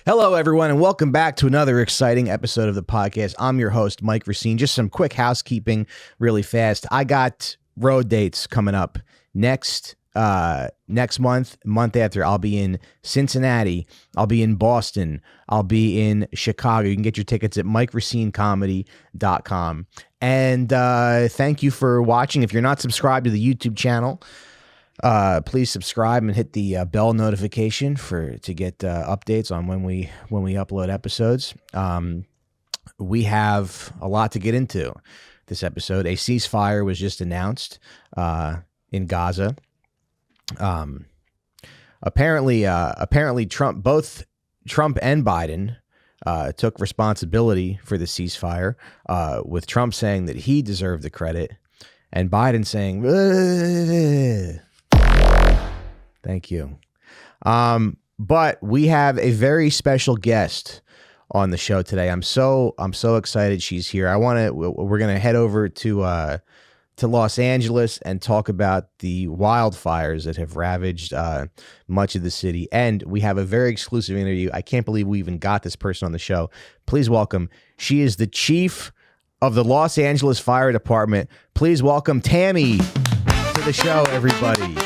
Hello, everyone, and welcome back to another exciting episode of the podcast. I'm your host, Mike Recine. Just some quick housekeeping really fast. I got road dates coming up next month after. I'll be in Cincinnati. I'll be in Boston. I'll be in Chicago. You can get your tickets at MikeRacineComedy.com. And thank you for watching. If you're not subscribed to the YouTube channel, please subscribe and hit the bell notification to get updates on when we upload episodes. We have a lot to get into this episode. A ceasefire was just announced in Gaza. Apparently both Trump and Biden took responsibility for the ceasefire, with Trump saying that he deserved the credit and Biden saying, thank you. But we have a very special guest on the show today. I'm so excited she's here. We're going to head over to Los Angeles and talk about the wildfires that have ravaged much of the city. And we have a very exclusive interview. I can't believe we even got this person on the show. Please welcome. She is the chief of the Los Angeles Fire Department. Please welcome Tammy to the show, everybody.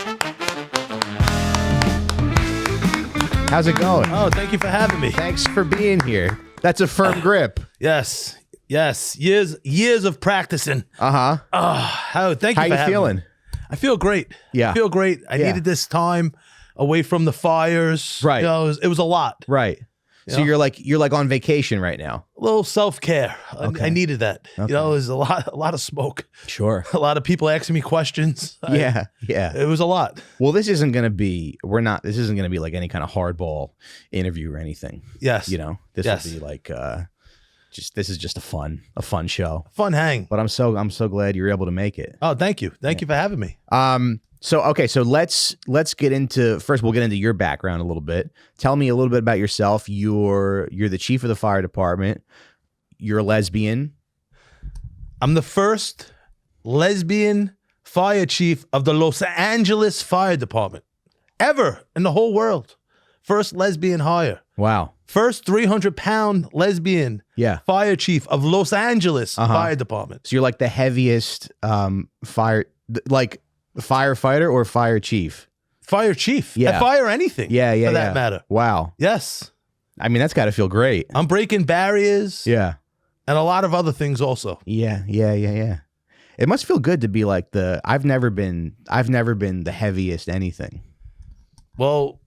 How's it going? Oh, thank you for having me. Thanks for being here. That's a firm grip. Yes. Years of practicing. Uh-huh. Thank you for having me. How you feeling? I feel great. Yeah. I feel great. I needed this time away from the fires. Right. You know, it was a lot. Right. So you're like on vacation right now. A little self-care. Okay. I needed that. Okay. You know, there's a lot of smoke. Sure. A lot of people asking me questions. Yeah. It was a lot. Well, this isn't going to be like any kind of hardball interview or anything. Yes. You know, this will be like this is just a fun show. Fun hang. But I'm so glad you're able to make it. Oh, thank you. Thank you for having me. So let's get into, first we'll get into your background a little bit. Tell me a little bit about yourself. You're the chief of the fire department. You're a lesbian. I'm the first lesbian fire chief of the Los Angeles Fire Department ever in the whole world. First lesbian hire. Wow. First 300-pound lesbian fire chief of Los Angeles Fire Department. So you're like the heaviest firefighter or fire chief? Fire chief. Yeah. Fire anything. Yeah. For that matter. Wow. Yes. I mean, that's got to feel great. I'm breaking barriers. Yeah. And a lot of other things also. Yeah. It must feel good to be like I've never been the heaviest anything. Well,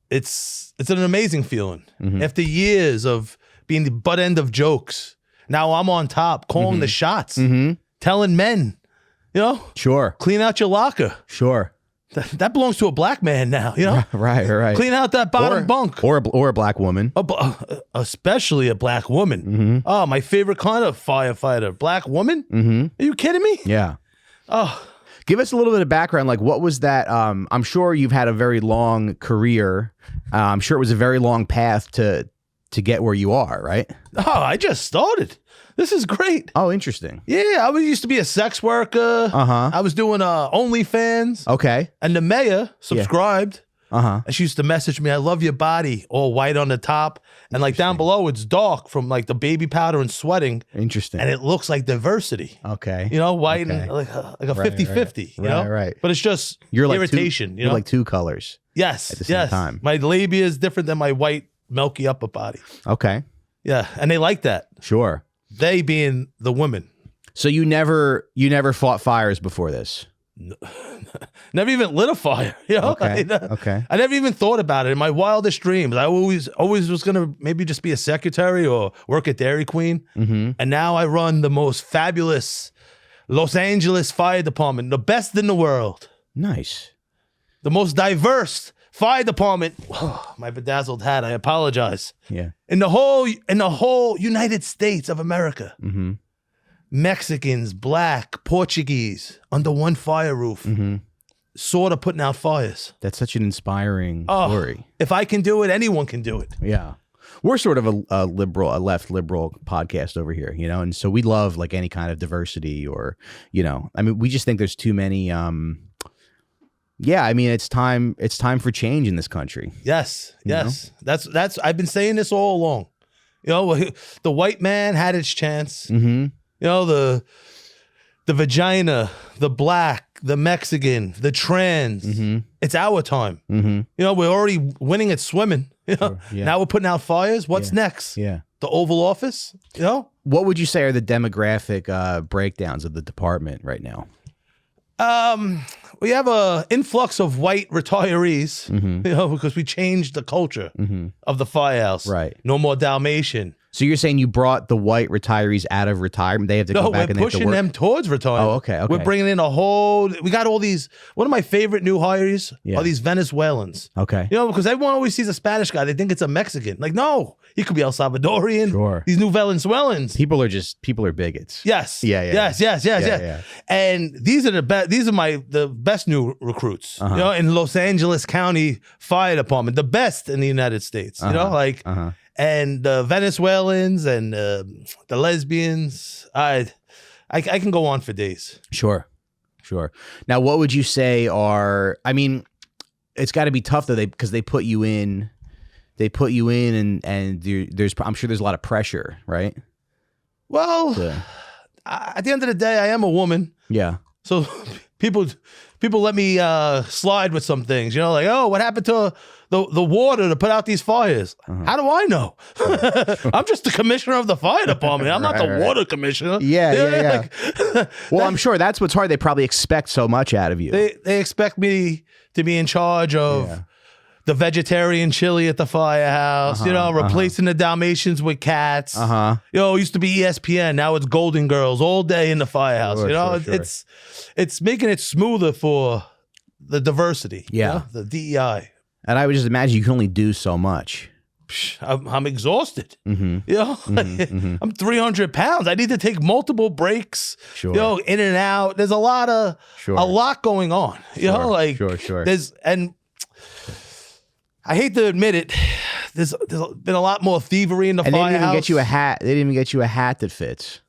it's an amazing feeling. Mm-hmm. After years of being the butt end of jokes, now I'm on top, calling the shots, telling men, you know, sure, clean out your locker. Sure, that belongs to a black man now. You know, right. Clean out that bottom bunk, or a black woman, especially a black woman. Mm-hmm. Oh, my favorite kind of firefighter, black woman. Mm-hmm. Are you kidding me? Yeah. Oh. Give us a little bit of background. Like, what was that? I'm sure you've had a very long career. I'm sure it was a very long path to get where you are, right? Oh, I just started. This is great. Oh, interesting. Yeah, I used to be a sex worker. I was doing OnlyFans. Okay. And the mayor subscribed. And she used to message me, I love your body, all white on the top. And like down below, it's dark from like the baby powder and sweating. Interesting. And it looks like diversity. Okay. You know, white and like a 50-50. You know? Right. But it's just you're irritation. You're like two colors. Yes. At the same time. My labia is different than my white, milky upper body. Okay. Yeah. And they like that. Sure. They being the women. So you never fought fires before this? Never even lit a fire. You know? Okay. Okay. I never even thought about it in my wildest dreams. I always was gonna maybe just be a secretary or work at Dairy Queen. Mm-hmm. And now I run the most fabulous Los Angeles Fire Department, the best in the world. Nice. The most diverse fire department. Oh, my bedazzled hat. I apologize. Yeah. In the whole United States of America. Mm-hmm. Mexicans, black, Portuguese, under one fire roof, sort of putting out fires. That's such an inspiring story. If I can do it, anyone can do it. Yeah. We're sort of a left liberal podcast over here, you know, and so we love like any kind of diversity or, you know, I mean, we just think there's too many Yeah, I mean, it's time for change in this country. Yes. That's I've been saying this all along. You know, the white man had its chance. Mm-hmm. You know, the vagina, the black, the Mexican, the trans. Mm-hmm. It's our time. Mm-hmm. You know, we're already winning at swimming. You know? Sure, yeah. Now we're putting out fires. What's next? Yeah. The Oval Office? You know? What would you say are the demographic breakdowns of the department right now? We have a influx of white retirees, Mm-hmm. you know, because we changed the culture of the firehouse. Right. No more Dalmatian. So you're saying you brought the white retirees out of retirement? They have to go back and they we're have to pushing work? them towards retirement. Oh, okay. We're bringing in we got all these, one of my favorite new hires Yeah. are these Venezuelans. Okay. You know, because everyone always sees a Spanish guy, they think it's a Mexican. Like, no, he could be El Salvadorian. Sure. These new Venezuelans. People are bigots. Yes. Yeah. Yes. And these are the best new recruits. You know, in Los Angeles County Fire Department, the best in the United States. You know, like, and the Venezuelans and the lesbians. I can go on for days. Sure. Now, what would you say are? I mean, it's got to be tough though, because they put you in. And I'm sure there's a lot of pressure, right? Well, at the end of the day, I am a woman. Yeah. So people let me slide with some things, you know, like, oh, what happened to the water to put out these fires? How do I know? I'm just the commissioner of the fire department. I'm not the water commissioner. Yeah. Like, Well, I'm sure that's what's hard. They probably expect so much out of you. they expect me to be in charge of the vegetarian chili at the firehouse, you know, replacing the Dalmatians with cats. You know, it used to be ESPN. Now it's Golden Girls all day in the firehouse. Sure, you know, sure. it's making it smoother for the diversity. Yeah. You know, the DEI. And I would just imagine you can only do so much. I'm exhausted. You know, I'm 300 pounds. I need to take multiple breaks. Sure. You know, in and out. There's a lot going on. You know, like sure. and I hate to admit it, there's been a lot more thievery in the firehouse. They didn't even get you a hat. They didn't even get you a hat that fits.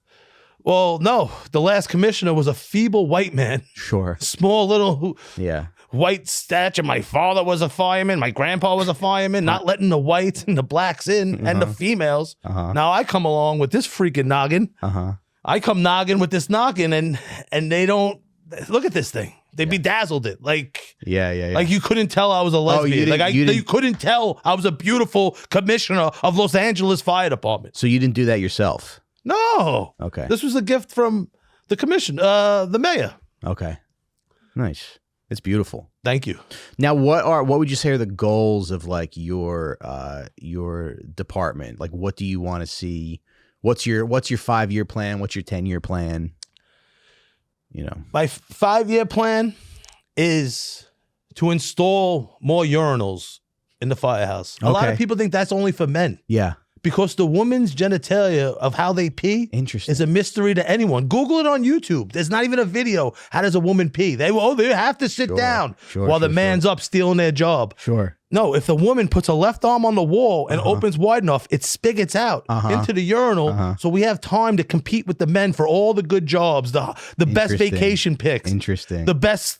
Well, no. The last commissioner was a feeble white man. Sure. Small little Yeah. white stature. My father was a fireman. My grandpa was a fireman. Not letting the whites and the blacks in and the females. Now I come along with this freaking noggin. I come noggin with this noggin and they don't look at this thing. They bedazzled it. Like, yeah. Like you couldn't tell I was a lesbian. You couldn't tell I was a beautiful commissioner of Los Angeles Fire Department. So you didn't do that yourself? No. Okay. This was a gift from the commission, the mayor. Okay. Nice. It's beautiful. Thank you. Now, what would you say are the goals of like your department? Like, what do you want to see? What's your 5-year plan? What's your 10-year plan? You know, my 5-year plan is to install more urinals in the firehouse. A lot of people think that's only for men. Yeah. Because the woman's genitalia of how they pee is a mystery to anyone. Google it on YouTube. There's not even a video. How does a woman pee? They have to sit down while the man's up stealing their job. Sure. No, if the woman puts her left arm on the wall and opens wide enough, it spigots out into the urinal. So we have time to compete with the men for all the good jobs, the best vacation picks. Interesting. The best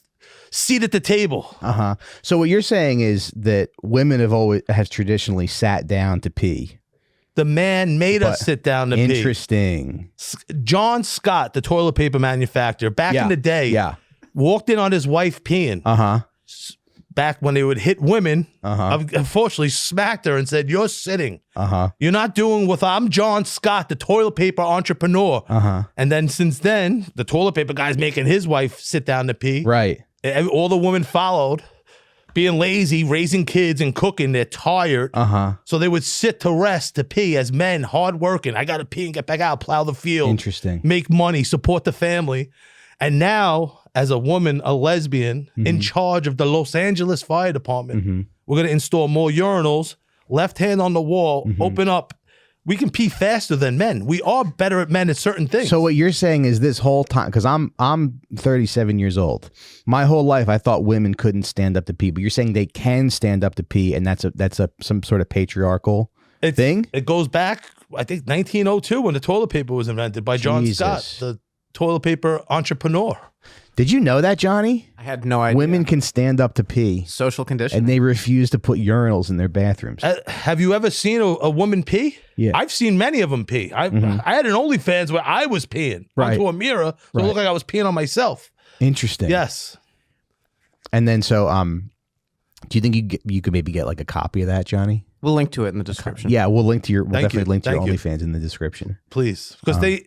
seat at the table. So what you're saying is that women have traditionally sat down to pee. The man made us sit down to pee. Interesting. John Scott, the toilet paper manufacturer, back in the day, walked in on his wife peeing. Back when they would hit women, unfortunately smacked her and said, "You're sitting. You're not doing what I'm John Scott, the toilet paper entrepreneur." And then since then, the toilet paper guy's making his wife sit down to pee. Right. All the women followed. Being lazy, raising kids, and cooking, they're tired. So they would sit to rest to pee as men, hardworking. I got to pee and get back out, plow the field. Interesting. Make money, support the family. And now, as a woman, a lesbian, in charge of the Los Angeles Fire Department, we're going to install more urinals, left hand on the wall, open up. We can pee faster than men. We are better at men at certain things. So what you're saying is this whole time, because I'm 37 years old. My whole life I thought women couldn't stand up to pee, but you're saying they can stand up to pee, and that's some sort of patriarchal thing? It goes back, I think, 1902 when the toilet paper was invented by John Scott, toilet paper entrepreneur. Did you know that, Johnny? I had no idea. Women can stand up to pee. Social condition. And they refuse to put urinals in their bathrooms. Have you ever seen a woman pee? Yeah. I've seen many of them pee. I had an OnlyFans where I was peeing onto a mirror, so it looked like I was peeing on myself. Interesting. Yes. And then so, do you think you could maybe get like a copy of that, Johnny? We'll link to it in the description. Yeah, we'll definitely link to your Thank you. OnlyFans in the description. Please. Because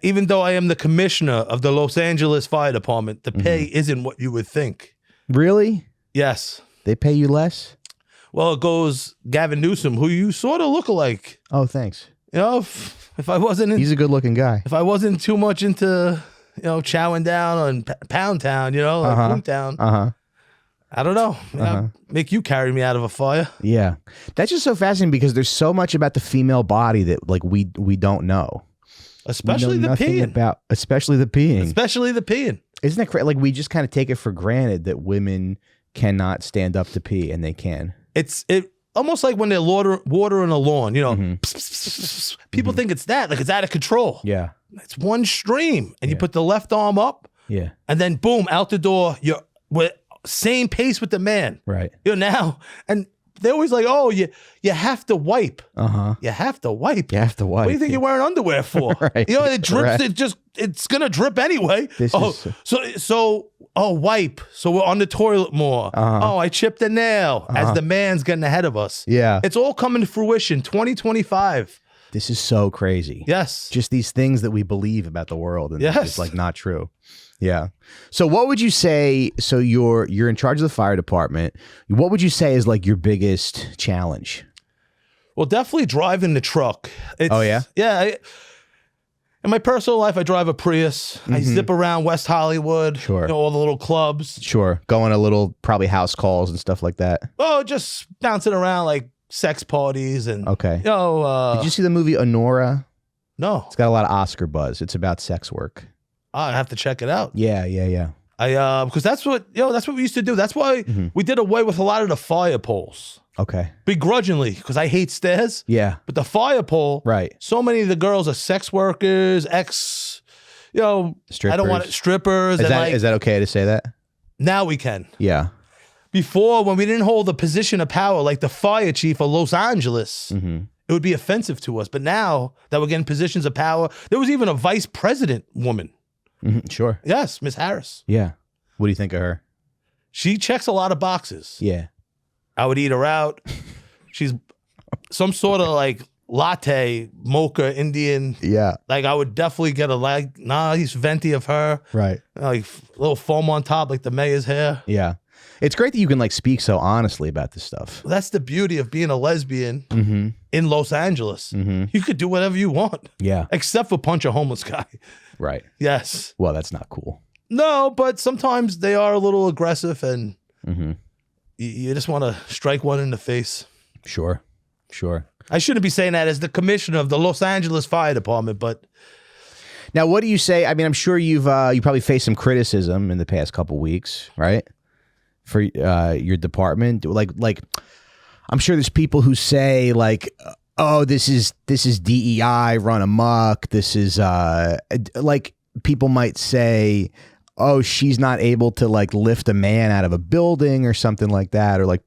even though I am the commissioner of the Los Angeles Fire Department, the pay isn't what you would think. Really? Yes. They pay you less? Well, it goes Gavin Newsom, who you sort of look alike. Oh, thanks. You know, if I wasn't He's a good-looking guy. If I wasn't too much into, chowing down on Pound Town, like Boomtown. I don't know. Make you carry me out of a fire. Yeah. That's just so fascinating because there's so much about the female body that like we don't know. Especially the peeing. Especially the peeing. Especially the peeing. Isn't that crazy? Like we just kind of take it for granted that women cannot stand up to pee, and they can. It's almost like when they're watering a lawn, people think it's that, like it's out of control. Yeah. It's one stream, and you put the left arm up, and then boom, out the door, you're with same pace with the man. Right. Now, and they're always like, oh, you have to wipe. You have to wipe. You have to wipe. What do you think you're wearing underwear for? Right. It drips. It's gonna drip anyway. Wipe. So we're on the toilet more. Oh, I chipped a nail as the man's getting ahead of us. Yeah. It's all coming to fruition. 2025. This is so crazy. Yes. Just these things that we believe about the world, and yes. it's like not true. Yeah. So what would you say? So you're in charge of the fire department. What would you say is like your biggest challenge? Well, definitely driving the truck. Oh yeah. Yeah. In my personal life, I drive a Prius. I zip around West Hollywood. Sure. All the little clubs. Sure. Going to little probably house calls and stuff like that. Oh, just bouncing around like sex parties and. Okay. Did you see the movie Honora? No. It's got a lot of Oscar buzz. It's about sex work. I have to check it out. Yeah. Because that's what we used to do. That's why we did away with a lot of the fire poles. Okay. Begrudgingly, because I hate stairs. Yeah. But the fire pole, right. So many of the girls are sex workers, strippers. I don't want it, strippers. Is that okay to say that? Now we can. Yeah. Before, when we didn't hold a position of power like the fire chief of Los Angeles, it would be offensive to us. But now that we're getting positions of power, there was even a vice president woman. Sure. Yes, Miss Harris. Yeah. What do you think of her? She checks a lot of boxes. Yeah. I would eat her out. She's some sort of like latte, mocha, Indian. Yeah. Like I would definitely get a nice venti of her. Right. Like a little foam on top like the mayor's hair. Yeah. It's great that you can like speak so honestly about this stuff. Well, that's the beauty of being a lesbian in Los Angeles. You could do whatever you want. Yeah. Except for punch a homeless guy. Right. Yes. Well, that's not cool. No, but sometimes they are a little aggressive and you just want to strike one in the face. Sure. I shouldn't be saying that as the commissioner of the Los Angeles Fire Department, but. Now, what do you say? I mean, I'm sure you probably faced some criticism in the past couple weeks, right? For your department. Like, I'm sure there's people who say like, oh, this is DEI run amok. This is like people might say, oh, she's not able to like lift a man out of a building or something like that, or like,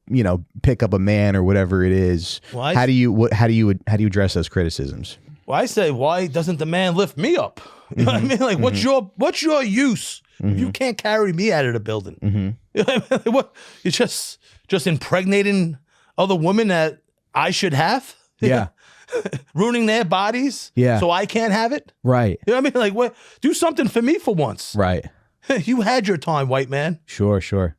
pick up a man or whatever it is. Well, how do you address those criticisms? Well, I say, why doesn't the man lift me up? You know what I mean? Like, what's your use? If you can't carry me out of the building. You know what I mean? What, you're just impregnating other women that I should have? Yeah. Ruining their bodies? Yeah. So I can't have it? Right. You know what I mean? Like, what? Do something for me for once. Right. You had your time, white man. Sure.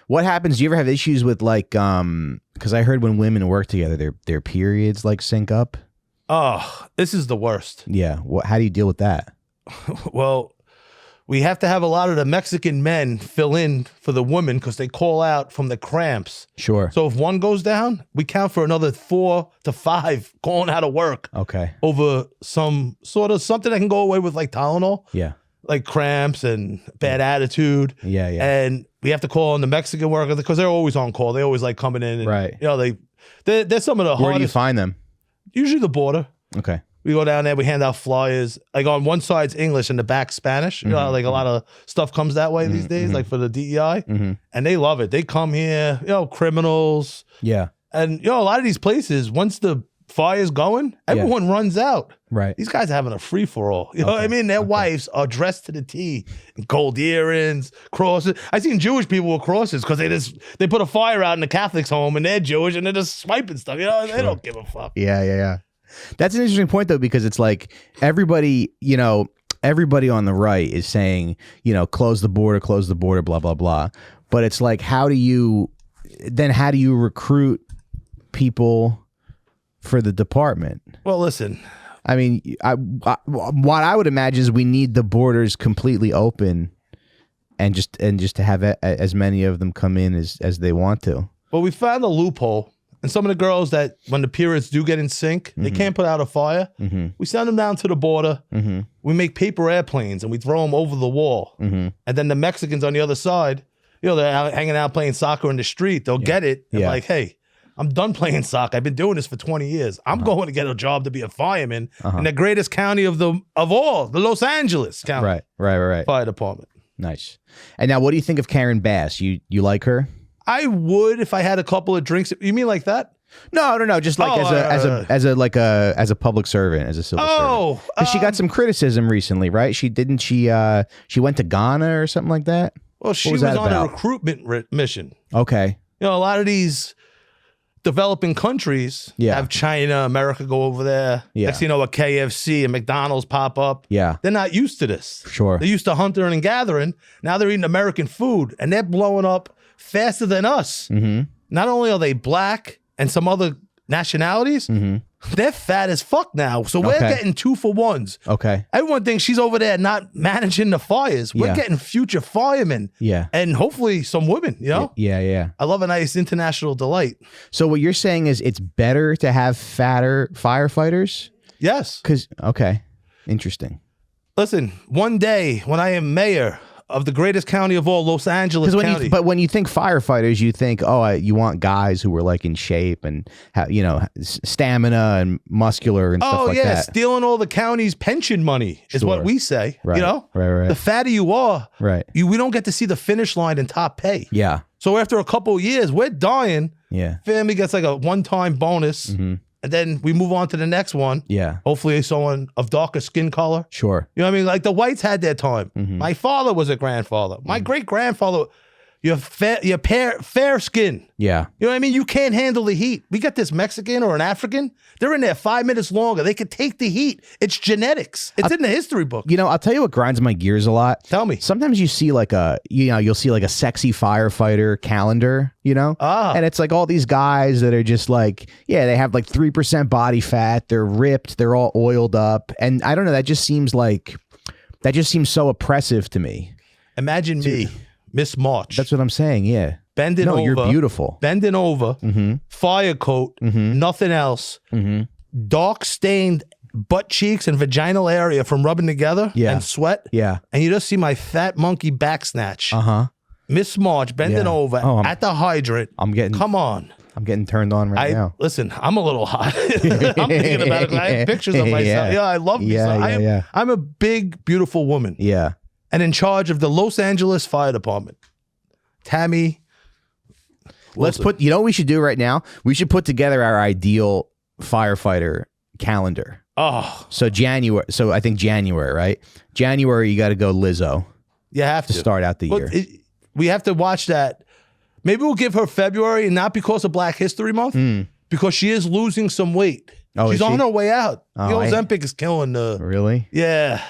What happens? Do you ever have issues with like, because I heard when women work together, their periods like sync up? Oh, this is the worst. Yeah. How do you deal with that? Well, we have to have a lot of the Mexican men fill in for the women because they call out from the cramps. Sure. So if one goes down, we count for another 4 to 5 calling out of work. Okay. Over some sort of something that can go away with like Tylenol. Yeah. Like cramps and bad attitude. Yeah. And we have to call on the Mexican workers because they're always on call. They always like coming in. And, right. They're some of the hardest. Where do you find them? Usually the border. Okay. We go down there, we hand out flyers. Like on one side's English and the back Spanish. You know, like a lot of stuff comes that way these days, like for the DEI. And they love it. They come here, criminals. Yeah. And, a lot of these places, once the fire's going, everyone runs out. Right. These guys are having a free-for-all. You know what I mean? Their wives are dressed to the T. Gold earrings, crosses. I seen Jewish people with crosses because they put a fire out in the Catholic's home and they're Jewish and they're just swiping stuff. They don't give a fuck. Yeah. That's an interesting point, though, because it's like everybody on the right is saying, close the border, blah, blah, blah. But it's like, how do you recruit people for the department? Well, listen. I mean, what I would imagine is we need the borders completely open and just to have as many of them come in as they want to. Well, we found a loophole. And some of the girls that, when the periods do get in sync, they can't put out a fire. We send them down to the border. We make paper airplanes and we throw them over the wall. And then the Mexicans on the other side, they're out, hanging out playing soccer in the street. They'll get it. And like, hey, I'm done playing soccer. I've been doing this for 20 years. I'm going to get a job to be a fireman in the greatest county of all, the Los Angeles County. Right. Fire department. Nice. And now, what do you think of Karen Bass? You like her? I would if I had a couple of drinks. You mean like that? No. Just like as a public servant, as a civil servant. Because she got some criticism recently, right? She went to Ghana or something like that. Well, she was on a recruitment mission. Okay. A lot of these developing countries have China, America go over there. Next thing you know, a KFC and McDonald's pop up. Yeah. They're not used to this. Sure. They're used to hunting and gathering. Now they're eating American food and they're blowing up faster than us. Not only are they black and some other nationalities, they're fat as fuck now. So we're getting 2-for-1s. Okay. Everyone thinks she's over there not managing the fires. We're getting future firemen. Yeah. And hopefully some women, Yeah. I love a nice international delight. So what you're saying is it's better to have fatter firefighters? Yes. Okay. Interesting. Listen, one day when I am mayor of the greatest county of all, Los Angeles County. But when you think firefighters, you think, you want guys who are like in shape and stamina and muscular and stuff like that. Stealing all the county's pension money is what we say. Right. Right. The fatter you are, right, we don't get to see the finish line and top pay. Yeah. So after a couple of years, we're dying. Yeah. Family gets like a one-time bonus. And then we move on to the next one. Yeah. Hopefully someone of darker skin color. Sure. You know what I mean? Like the whites had their time. My father was a grandfather. My great-grandfather, you have fair skin. Yeah. You know what I mean? You can't handle the heat. We got this Mexican or an African. They're in there 5 minutes longer. They could take the heat. It's genetics. It's in the history book. I'll tell you what grinds my gears a lot. Tell me. Sometimes you see you'll see like a sexy firefighter calendar, and it's like all these guys that are just like, they have like 3% body fat. They're ripped. They're all oiled up. And I don't know. That just seems so oppressive to me. Imagine me, Miss March. That's what I'm saying. Yeah. Bending over. You're beautiful. Bending over. Fire coat. Nothing else. Dark stained butt cheeks and vaginal area from rubbing together and sweat. Yeah. And you just see my fat monkey back snatch. Miss March bending over at the hydrant. Come on. I'm getting turned on now. Listen, I'm a little hot. I'm thinking about it. I have pictures of myself. I love me. I'm a big, beautiful woman. Yeah. And in charge of the Los Angeles Fire Department. Tammy. Let's put, what we should do right now? We should put together our ideal firefighter calendar. Oh. So I think January, right? January, you got to go Lizzo. You have to start out the year. We have to watch that. Maybe we'll give her February, and not because of Black History Month, because she is losing some weight. She's on her way out. The Ozempic is killing the. Really? Yeah.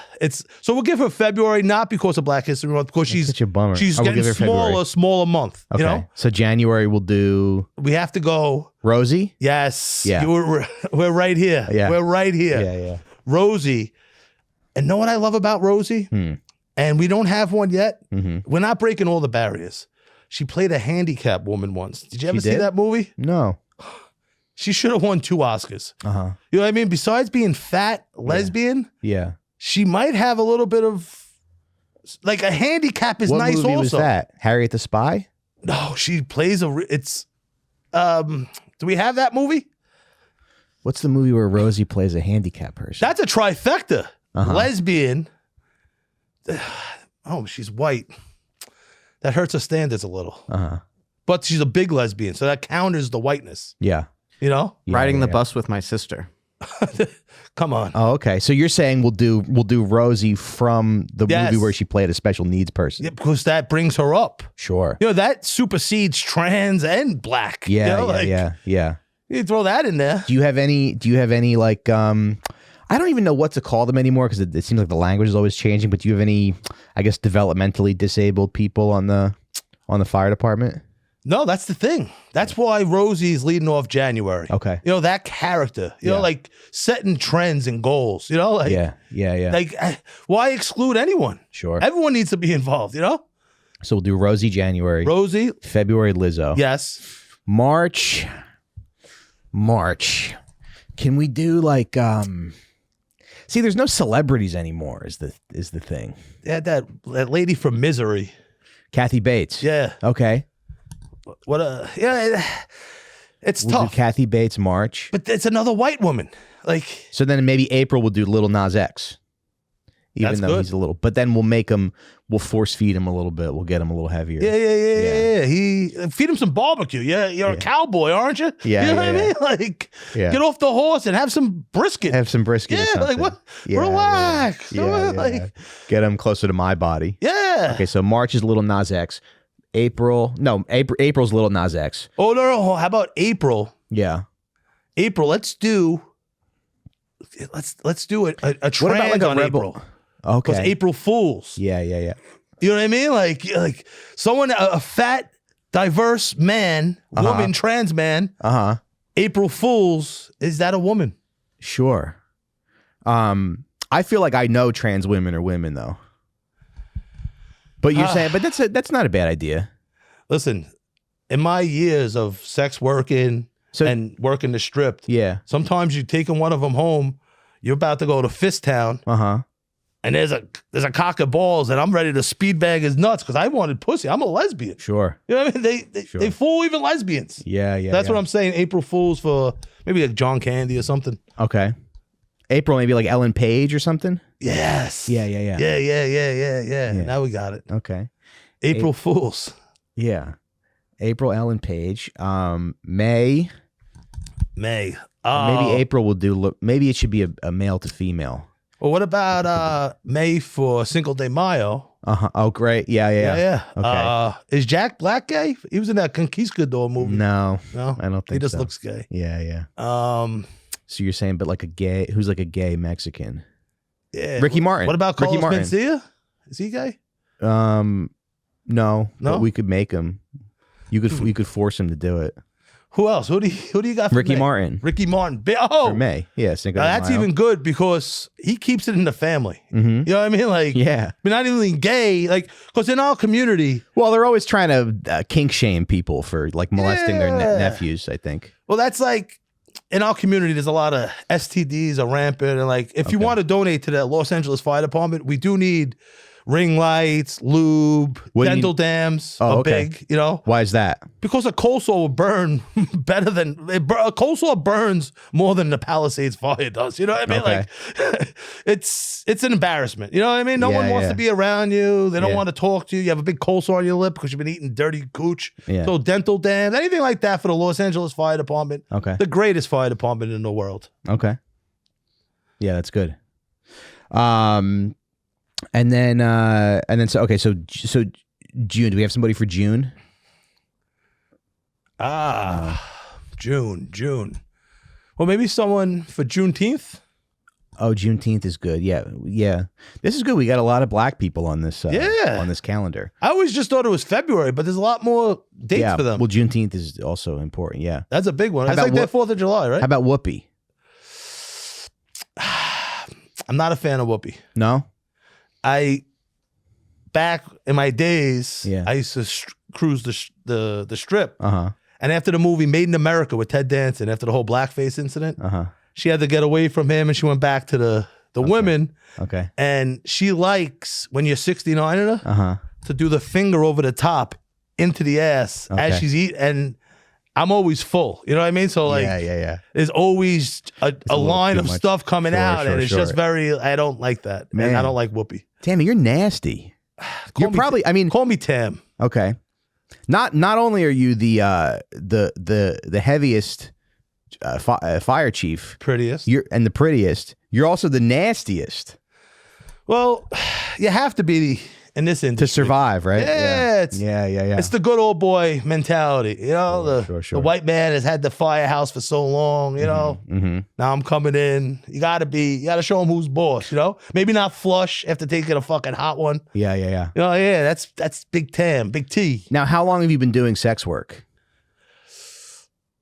So we'll give her February, not because of Black History Month, because she's such a bummer. She's getting smaller month. Okay. So January we'll do. We have to go. Rosie? Yes. Yeah. We're right here. Yeah. We're right here. Yeah. Rosie. And know what I love about Rosie? And we don't have one yet. We're not breaking all the barriers. She played a handicapped woman once. Did you ever see that movie? No. She should have won 2 Oscars. You know what I mean? Besides being fat, lesbian, she might have a little bit of, like, a handicap is nice also. What movie was that? Harriet the Spy? No, she plays do we have that movie? What's the movie where Rosie plays a handicapped person? That's a trifecta. Lesbian. Oh, she's white. That hurts her standards a little. But she's a big lesbian, so that counters the whiteness. Yeah. You know? Riding the bus with my sister. Come on. Oh, okay. So you're saying we'll do Rosie from the movie where she played a special needs person. Yeah, because that brings her up. Sure. You know, that supersedes trans and black. Yeah, you know, yeah. You throw that in there. Do you have any like I don't even know what to call them anymore because it seems like the language is always changing, but do you have any, I guess, developmentally disabled people on the fire department? No, that's the thing. That's why Rosie's leading off January. Okay. You know, that character, you know, like setting trends and goals, you know? Like, yeah. Like, why exclude anyone? Sure. Everyone needs to be involved, you know? So we'll do Rosie January. Rosie. February Lizzo. Yes. March. Can we do like see, there's no celebrities anymore is the thing. Yeah, that lady from Misery. Kathy Bates. Yeah. Okay. It's We'll tough. do Kathy Bates March. But it's another white woman. Like, so then maybe April we'll do Little Nas X. Even That's though good. he's a little, but then we'll force feed him a little bit. We'll get him a little heavier. Yeah. He feed him some barbecue. Yeah, you're a cowboy, aren't you? Yeah, you know what I mean? Like, get off the horse and have some brisket. Have some brisket. Yeah, or something. like what? Yeah, Relax. Yeah. Like, get him closer to my body. yeah. Okay, so March is Little Nas X. April's Little Nas X. Oh no. How about April? Yeah. April. Let's do a trans What about like a on rebel? April. Okay. Because April Fools. Yeah. You know what I mean? Like someone, a fat, diverse man, woman, trans man. April Fools. Is that a woman? Sure. I feel like I know trans women are women though. But you're saying, but that's not a bad idea. Listen, in my years of sex working and working the strip, sometimes you're taking one of them home. You're about to go to Fist Town. And there's a cock of balls, and I'm ready to speed bag his nuts because I wanted pussy. I'm a lesbian. Sure. You know what I mean? They fool even lesbians. Yeah. That's what I'm saying. April Fools for maybe like John Candy or something. Okay. April, maybe like Ellen Page or something? Yes. Yeah. Yeah. Now we got it. Okay. April Fools. Yeah. April, Ellen Page. May. May. Maybe April will do, maybe it should be a male to female. Well, what about May for Cinco de Mayo? Oh, great. Yeah. Okay. Is Jack Black gay? He was in that Conquistador movie. No, I don't think he just so. looks gay. Yeah. So you're saying, but like who's like a gay Mexican? Yeah. Ricky Martin. What about Ricky Carlos Martin? Mencia? Is he gay? No. But we could make him. You could force him to do it. Who else? Who do you got for Ricky May? Martin. Ricky Martin. For May. Yeah. Cinco de that's Mayo. even good because he keeps it in the family. Mm-hmm. You know what I mean? Like, yeah. But not even gay. Like, because in our community. Well, they're always trying to kink shame people for like molesting their nephews, I think. Well, that's like, in our community, there's a lot of STDs are rampant. And like, if you want to donate to the Los Angeles Fire Department, we do need ring lights, lube, dental dams are big, you know? Why is that? Because a coleslaw will burn better than, a coleslaw burns more than the Palisades fire does. You know what I mean? Like, it's an embarrassment. You know what I mean? No one wants to be around you. They don't want to talk to you. You have a big coleslaw on your lip because you've been eating dirty cooch. Yeah. So dental dams, anything like that for the Los Angeles Fire Department. Okay. The greatest fire department in the world. Okay. Yeah, that's good. And then so June. Do we have somebody for June? June. Well, maybe someone for Juneteenth. Oh, Juneteenth is good. Yeah. This is good. We got a lot of black people on this. On this calendar. I always just thought it was February, but there's a lot more dates for them. Well, Juneteenth is also important. Yeah, that's a big one. It's like that 4th of July, right? How about Whoopi? I'm not a fan of Whoopi. No. Back in my days, Yeah. I used to cruise the strip. Uh-huh. And after the movie Made in America with Ted Danson, after the whole blackface incident, she had to get away from him and she went back to the women. Okay. And she likes, when you're 69 in her, to do the finger over the top into the ass as she's eating. And I'm always full. You know what I mean? So like, there's always a line of stuff coming out, and it's just very. I don't like that, man. And I don't like whoopee. Tammy, you're nasty. You're probably. I mean, call me Tam. Okay. Not only are you the heaviest fire chief, prettiest, and the prettiest, you're also the nastiest. Well, you have to be in this industry to survive, right? Yeah, It's the good old boy mentality. You know, the white man has had the firehouse for so long. You know, now I'm coming in. You gotta show him who's boss. You know, maybe not flush after taking a fucking hot one. Yeah. You know, that's Big Tam, Big T. Now, how long have you been doing sex work?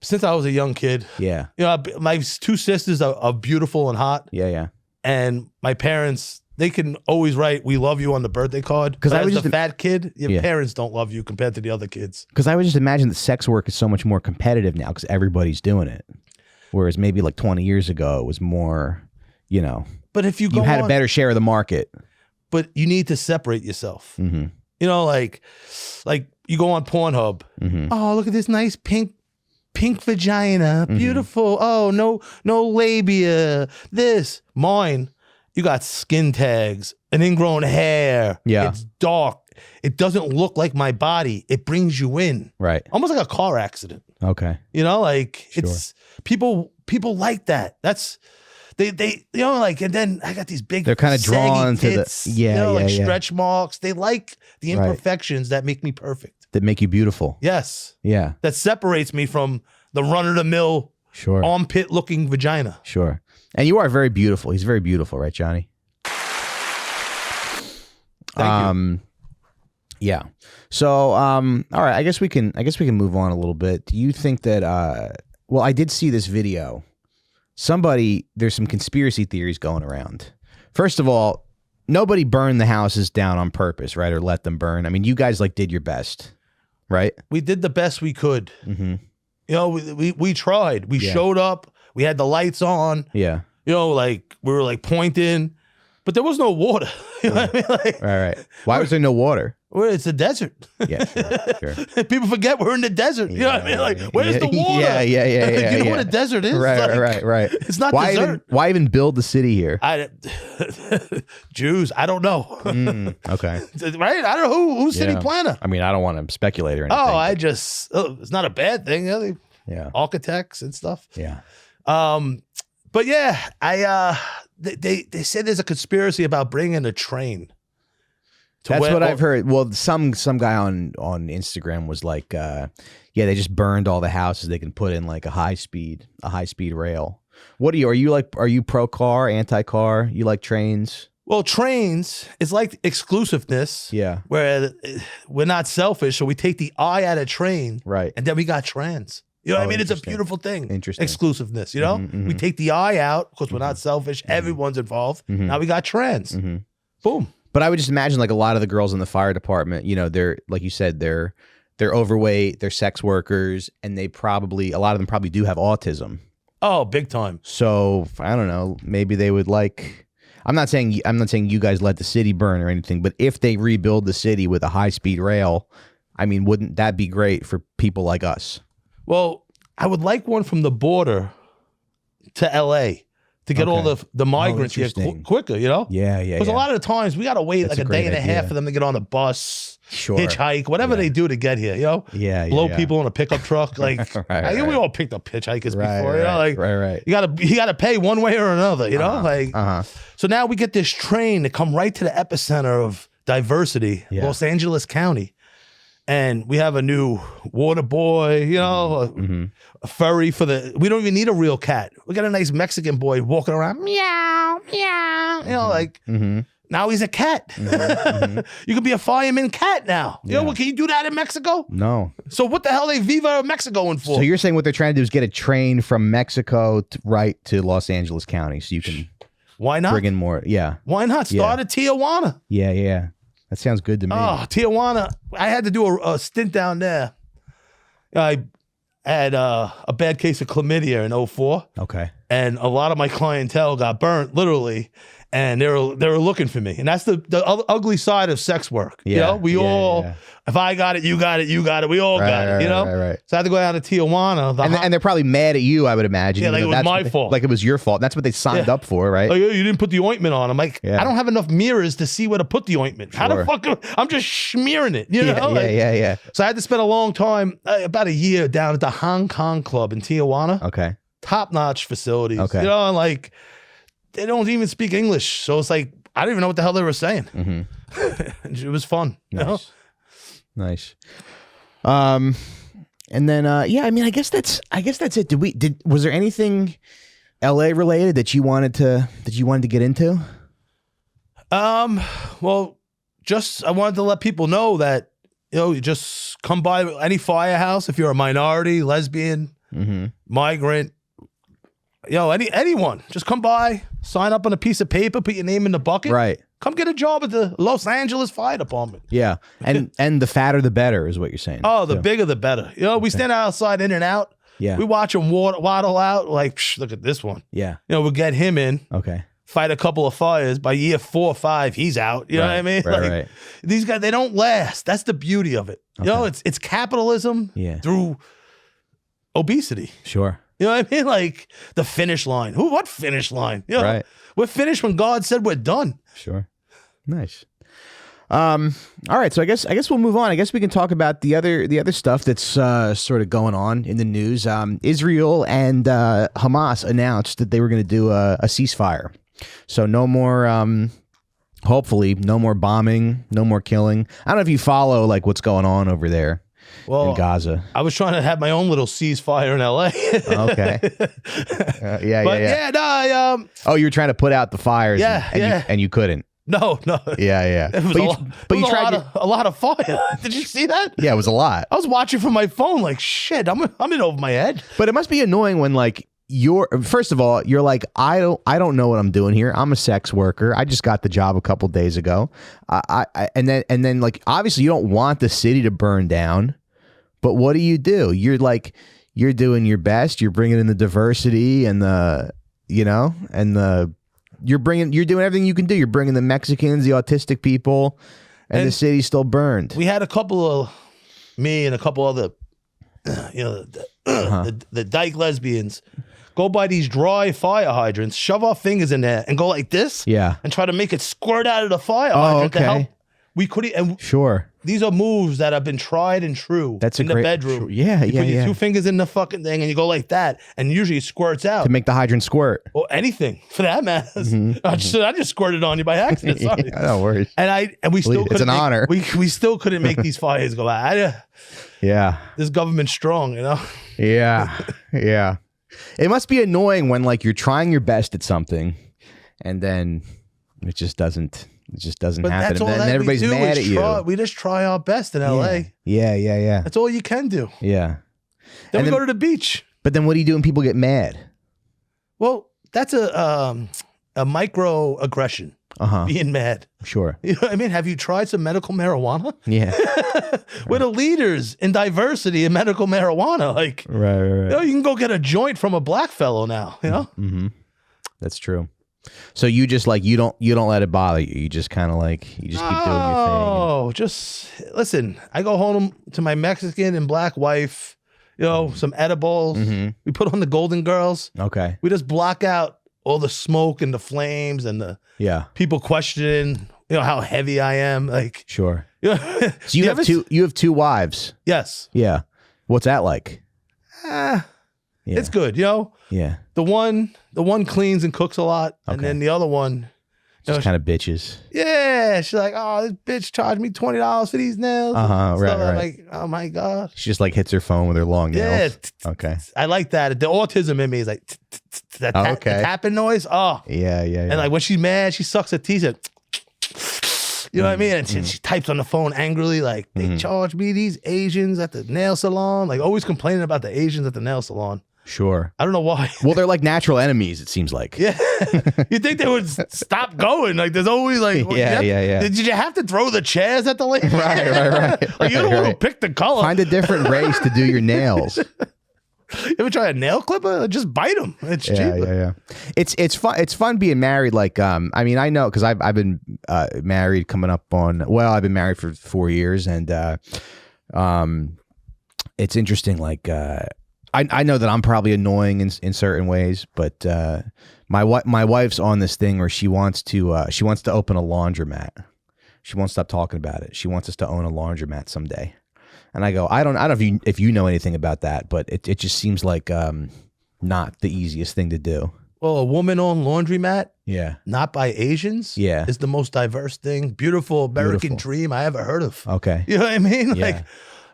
Since I was a young kid. Yeah. You know, my two sisters are beautiful and hot. Yeah. And my parents, they can always write "We love you" on the birthday card. Because I was just a fat kid. Your parents don't love you compared to the other kids. Because I would just imagine that sex work is so much more competitive now because everybody's doing it. Whereas maybe like 20 years ago, it was more, you know. But if you had a better share of the market. But you need to separate yourself. You know, like you go on Pornhub. Oh, look at this nice pink vagina, beautiful. Oh, no labia. This mine. You got skin tags, an ingrown hair. Yeah. It's dark. It doesn't look like my body. It brings you in. Right. Almost like a car accident. Okay. You know, like it's people like that. That's they you know, like, and then I got these big, they're kind of drawn to tits, the you know, like stretch marks. They like the imperfections that make me perfect. That make you beautiful. Yes. Yeah. That separates me from the run-of-the-mill armpit-looking vagina. Sure. And you are very beautiful. He's very beautiful, right, Johnny? Thank you. Yeah. So, all right. I guess we can move on a little bit. Do you think that? Well, I did see this video. There's some conspiracy theories going around. First of all, nobody burned the houses down on purpose, right? Or let them burn. I mean, you guys like did your best, right? We did the best we could. You know, we tried. We showed up. We had the lights on. Yeah. You know, like we were like pointing, but there was no water. You know what I mean? Like, right. Why was there no water? Well, it's a desert. Yeah, sure. People forget we're in the desert. You know what I mean? Like, where's the water? Yeah. You know what a desert is? Right. It's not desert. Why even build the city here? Jews, I don't know. Okay. Right? I don't know who's city planner. I mean, I don't want to speculate or anything. It's not a bad thing. Yeah. Architects and stuff. Yeah. But yeah, they said there's a conspiracy about bringing a train. That's what I've heard. Well, some guy on Instagram was like, they just burned all the houses. They can put in like a high speed rail. What are you pro car, anti car? You like trains? Well, trains is like exclusiveness. Yeah. Where we're not selfish, so we take the I out of train. Right. And then we got trans. You know what I mean? It's a beautiful thing. Interesting. Exclusiveness, you know? We take the I out because we're not selfish. Everyone's involved. Now we got trans. Boom. But I would just imagine like a lot of the girls in the fire department, you know, they're, like you said, they're overweight, they're sex workers, and a lot of them probably do have autism. Oh, big time. So I don't know, maybe they would like, I'm not saying you guys let the city burn or anything, but if they rebuild the city with a high-speed rail, I mean, wouldn't that be great for people like us? Well, I would like one from the border to LA to get all the migrants here quicker, you know? Yeah. Because a lot of the times we got to wait like a day and a half for them to get on the bus, hitchhike, whatever they do to get here, you know? Blow people in a pickup truck. Like, we all picked up hitchhikers before, you know? Like, right. You gotta pay one way or another, you know? So now we get this train to come right to the epicenter of diversity, Los Angeles County. And we have a new water boy, you know, a furry we don't even need a real cat. We got a nice Mexican boy walking around, meow, meow, you know, like, now he's a cat. You could be a fireman cat now. You know, can you do that in Mexico? No. So what the hell are they Viva Mexicoing for? So you're saying what they're trying to do is get a train from Mexico right to Los Angeles County so you can Why not? bring in more. Yeah. Why not? Start at Tijuana. Yeah. That sounds good to me. Oh, Tijuana. I had to do a stint down there. I had a bad case of chlamydia in 2004. Okay. and a lot of my clientele got burnt, literally. And they were looking for me, and that's the ugly side of sex work. Yeah, you know, we all. Yeah. If I got it, you got it, you got it. We all got it. You know. Right. So I had to go out to Tijuana, and they're probably mad at you. I would imagine. Yeah, like it was my fault. Like it was your fault. That's what they signed up for, right? Like, you didn't put the ointment on. I'm like, I don't have enough mirrors to see where to put the ointment. How the fuck? I'm just smearing it. You know. Yeah. So I had to spend a long time, about a year, down at the Hong Kong Club in Tijuana. Okay. Top notch facilities. Okay. You know, and like they don't even speak English, so it's like. I didn't even know what the hell they were saying. Mm-hmm. It was fun. Nice. You know? Nice. And then I mean, I guess that's it. Was there anything LA related that you wanted to get into? Well, just I wanted to let people know that, you know, you just come by any firehouse if you're a minority, lesbian, migrant, you know, anyone, just come by, sign up on a piece of paper, put your name in the bucket. Right. Come get a job at the Los Angeles Fire Department. Yeah. And the fatter the better is what you're saying. Oh, the bigger the better. You know, we stand outside In and Out. Yeah. We watch them waddle out like, look at this one. Yeah. You know, we'll get him in. Okay. Fight a couple of fires. By year 4 or 5, he's out. You know what I mean? Right. These guys, they don't last. That's the beauty of it. Okay. You know, it's capitalism through obesity. Sure. You know what I mean? Like the finish line. What finish line? You know, we're finished when God said we're done. Sure. Nice. All right. So I guess we'll move on. I guess we can talk about the other stuff that's sort of going on in the news. Israel and Hamas announced that they were going to do a ceasefire. So no more, hopefully, no more bombing, no more killing. I don't know if you follow like what's going on over there. Well, in Gaza. I was trying to have my own little ceasefire in LA. Okay. Yeah. Oh, you were trying to put out the fires. And you couldn't. No. Yeah. It was you tried a lot of fire. Did you see that? Yeah, it was a lot. I was watching from my phone like, shit, I'm in over my head. But it must be annoying when like first of all, you're like, I don't know what I'm doing here. I'm a sex worker. I just got the job a couple days ago. And then like, obviously you don't want the city to burn down, but what do? You're like, you're doing your best. You're bringing in the diversity and you're doing everything you can do. You're bringing the Mexicans, the autistic people, and the city's still burned. We had me and a couple other, the dyke lesbians go by these dry fire hydrants, shove our fingers in there and go like this. Yeah. And try to make it squirt out of the fire hydrant to help. We couldn't. And sure. These are moves that have been tried and true. That's in the bedroom. You put your 2 fingers in the fucking thing and you go like that, and usually it squirts out to make the hydrant squirt or anything for that matter. I just squirted on you by accident. Sorry. No worries. And we still it's an honor. We still couldn't make these fires go out. Yeah. This government's strong, you know. Yeah. It must be annoying when like you're trying your best at something, and then it just doesn't. It just doesn't happen. And then everybody's mad at you. We just try our best in LA. Yeah. That's all you can do. Yeah. Then we go to the beach. But then what do you do when people get mad? Well, that's a microaggression. Being mad. Sure. You know what I mean? Have you tried some medical marijuana? Yeah. We're the leaders in diversity in medical marijuana. Like, right. You know, you can go get a joint from a black fellow now, you know? Mm-hmm. That's true. So you just like, you don't let it bother you. You just kind of like, you just keep doing your thing. Oh, just listen, I go home to my Mexican and black wife, you know, some edibles. We put on the Golden Girls. Okay. We just block out all the smoke and the flames and the people questioning, you know, how heavy I am. Like, sure. You know, so you have 2 wives. Yes. Yeah. What's that like? It's good, you know? Yeah. The one cleans and cooks a lot, and then the other one just kind of bitches. Yeah, she's like, oh, this bitch charged me $20 for these nails. Right. I'm like, oh my god. She just like hits her phone with her long nails. Okay. I like that. The autism in me is like that tapping noise. Oh. Yeah. And like when she's mad, she sucks her teeth. You know what I mean? And she types on the phone angrily, like, they charge me, these Asians at the nail salon. Like, always complaining about the Asians at the nail salon. Sure. I don't know why. Well, they're like natural enemies, it seems like. Yeah. You think they would stop going? Like, there's always like... Yeah. Did you have to throw the chairs at the lady? Right. Like, you don't want to pick the color. Find a different race to do your nails. You ever try a nail clipper? Just bite them. It's cheaper. Yeah. It's fun. It's fun being married. Like, I mean, I know because I've been married coming up on. Well, I've been married for 4 years, and it's interesting. Like, I know that I'm probably annoying in certain ways, but my wife's on this thing where she wants to open a laundromat. She won't stop talking about it. She wants us to own a laundromat someday. And I go, I don't know if you know anything about that, but it just seems like not the easiest thing to do. Well, a woman-owned laundromat, not by Asians, is the most diverse thing. Beautiful American dream I ever heard of. Okay. You know what I mean? Yeah. Like,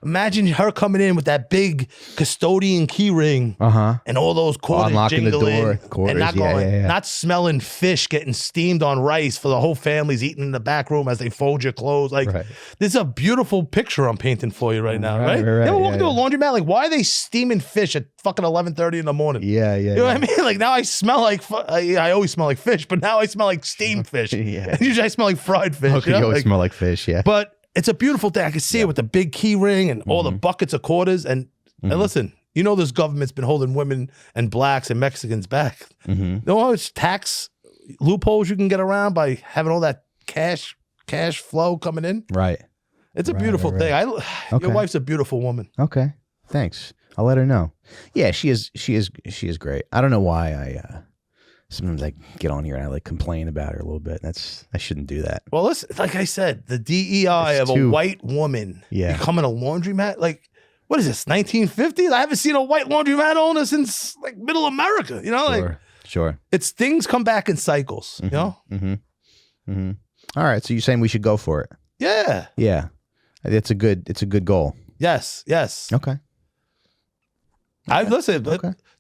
imagine her coming in with that big custodian key ring and all those quarters unlocking jingling the door, quarters, and not smelling fish getting steamed on rice for the whole family's eating in the back room as they fold your clothes. Like, this is a beautiful picture I'm painting for you right now, right? You ever walk into a laundromat, like, why are they steaming fish at fucking 11:30 in the morning? Yeah. You know what I mean? Like, now I smell like, I always smell like fish, but now I smell like steamed fish. Usually I smell like fried fish. Okay, you always smell like fish, But it's a beautiful thing. I can see it with the big key ring and all the buckets of quarters. And listen, you know this government's been holding women and blacks and Mexicans back. You know how much tax loopholes you can get around by having all that cash flow coming in? Right. It's a beautiful thing. Your wife's a beautiful woman. Okay. Thanks. I'll let her know. Yeah, she is great. I don't know why sometimes I get on here and I like complain about her a little bit. I shouldn't do that. Well, listen, like I said, the DEI of a white woman becoming a laundromat, like, what is this, 1950s? I haven't seen a white laundromat owner since like middle America, you know? Sure. It's things come back in cycles, you know? All right, so you're saying we should go for it? Yeah. Yeah. It's a good goal. Yes. Okay. Listen,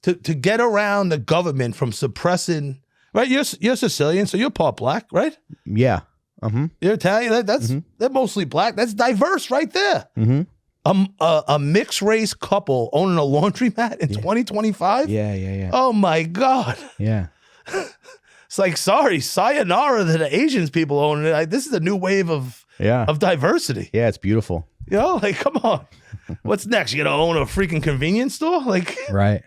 to get around the government from suppressing, right? You're Sicilian, so you're part black, right? Yeah. You're Italian. They're mostly black. That's diverse right there. A mixed race couple owning a laundromat in 2025. Yeah. Oh my God. Yeah. It's like, sorry, sayonara to the Asians people owning it. This is a new wave of diversity. Yeah, it's beautiful. You know, like, come on. What's next? You gonna own a freaking convenience store? Like, right.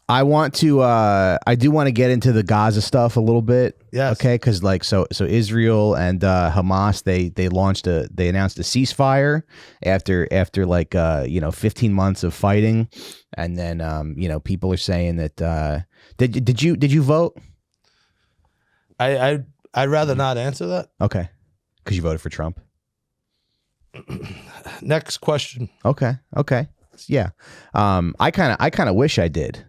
I want to. I do want to get into the Gaza stuff a little bit. Yes. Okay. Because like so Israel and Hamas they announced a ceasefire after like 15 months of fighting, and then people are saying that did you vote? I'd rather not answer that. Okay. Because you voted for Trump. Next question. Okay. Yeah. I kind of wish I did,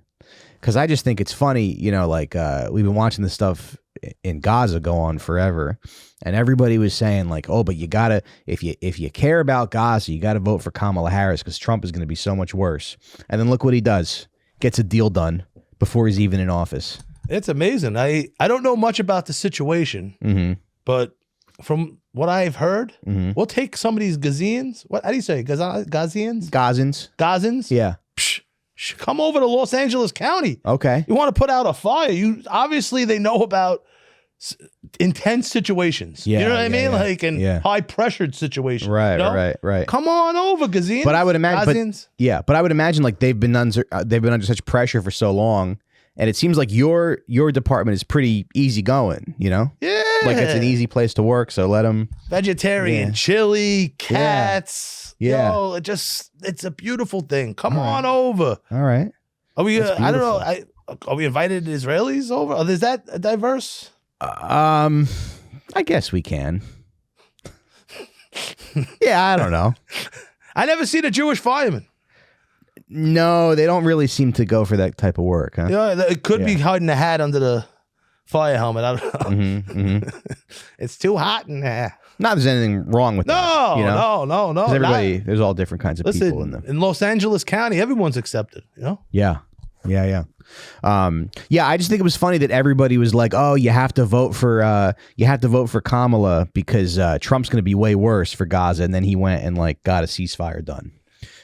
because I just think it's funny, like we've been watching this stuff in Gaza go on forever, and everybody was saying like, oh, but you gotta, if you care about Gaza, you gotta vote for Kamala Harris because Trump is going to be so much worse. And then look what he does, gets a deal done before he's even in office. It's amazing. I don't know much about the situation, but from what I've heard, we'll take some of these Gazians. How do you say? Gazians? Gazans? Yeah. Come over to Los Angeles County. Okay. You want to put out a fire. Obviously they know about intense situations. Yeah, you know what I mean? Yeah. Like high pressured situations. Right. Come on over, Gazians. But I would imagine, but I would imagine like they've been under such pressure for so long. And it seems like your department is pretty easygoing, Yeah. Like it's an easy place to work, so let them. Vegetarian, chili, cats. Yeah. It's a beautiful thing. Come on over. All right. Are we, I don't know, are we invited Israelis over? Is that diverse? I guess we can. Yeah, I don't know. I never seen a Jewish fireman. No, they don't really seem to go for that type of work, huh? Yeah, it could be hiding a hat under the fire helmet. I don't know. It's too hot in there. Not that there's anything wrong with that. No. Everybody, there's all different kinds of people in them. In Los Angeles County, everyone's accepted. Yeah. I just think it was funny that everybody was like, "Oh, you have to vote for Kamala because Trump's going to be way worse for Gaza," and then he went and like got a ceasefire done.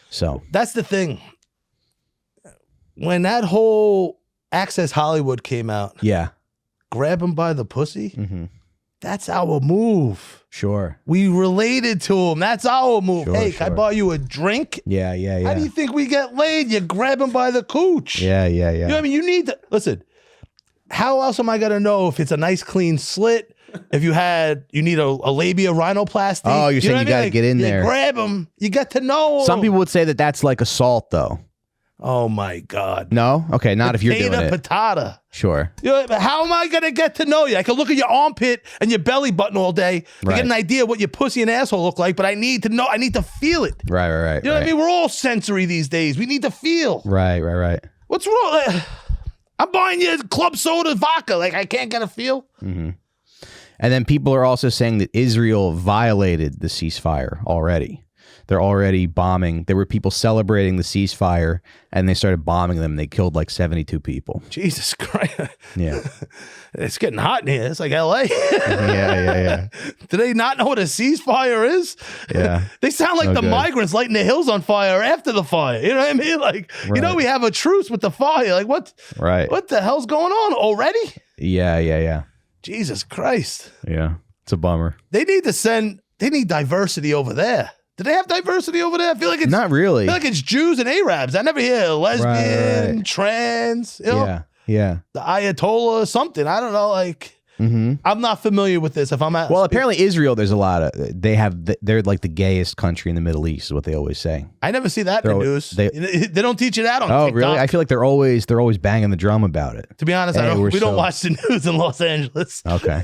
So that's the thing. When that whole Access Hollywood came out, yeah, grab him by the pussy. That's our move. Sure. We related to him. That's our move. Sure, hey, sure. can I buy you a drink? Yeah. How do you think we get laid? You grab him by the cooch. Yeah. You know what I mean? You need to, listen, how else am I going to know if it's a nice clean slit? If you need a labia rhinoplasty. Oh, you're saying you got to get in there. You grab him. You get to know. Some people would say that that's like assault, though. Oh, my God. No? Okay, not if you're doing it. Patata. Sure. How am I going to get to know you? I can look at your armpit and your belly button all day to get an idea of what your pussy and asshole look like, but I need to know. I need to feel it. Right. You know what I mean? We're all sensory these days. We need to feel. Right. What's wrong? I'm buying you club soda vodka. Like, I can't get a feel. Mm-hmm. And then people are also saying that Israel violated the ceasefire already. They're already bombing. There were people celebrating the ceasefire, and they started bombing them. They killed like 72 people. Jesus Christ. Yeah. It's getting hot in here. It's like L.A. Yeah. Do they not know what a ceasefire is? Yeah. They sound like migrants lighting the hills on fire after the fire. You know what I mean? Like, we have a truce with the fire. Like, what? Right. What the hell's going on already? Yeah. Jesus Christ. Yeah. It's a bummer. They need diversity over there. Do they have diversity over there? I feel like it's not really. I feel like it's Jews and Arabs. I never hear lesbian, Right. trans, Yeah. the Ayatollah or something. I don't know. Like, I'm not familiar with this. Well, apparently Israel, there's a lot of, they're like the gayest country in the Middle East is what they always say. I never see that in the news. They don't teach you that on TikTok. TikTok. Really? I feel like they're always banging the drum about it. To be honest, we don't watch the news in Los Angeles. Okay.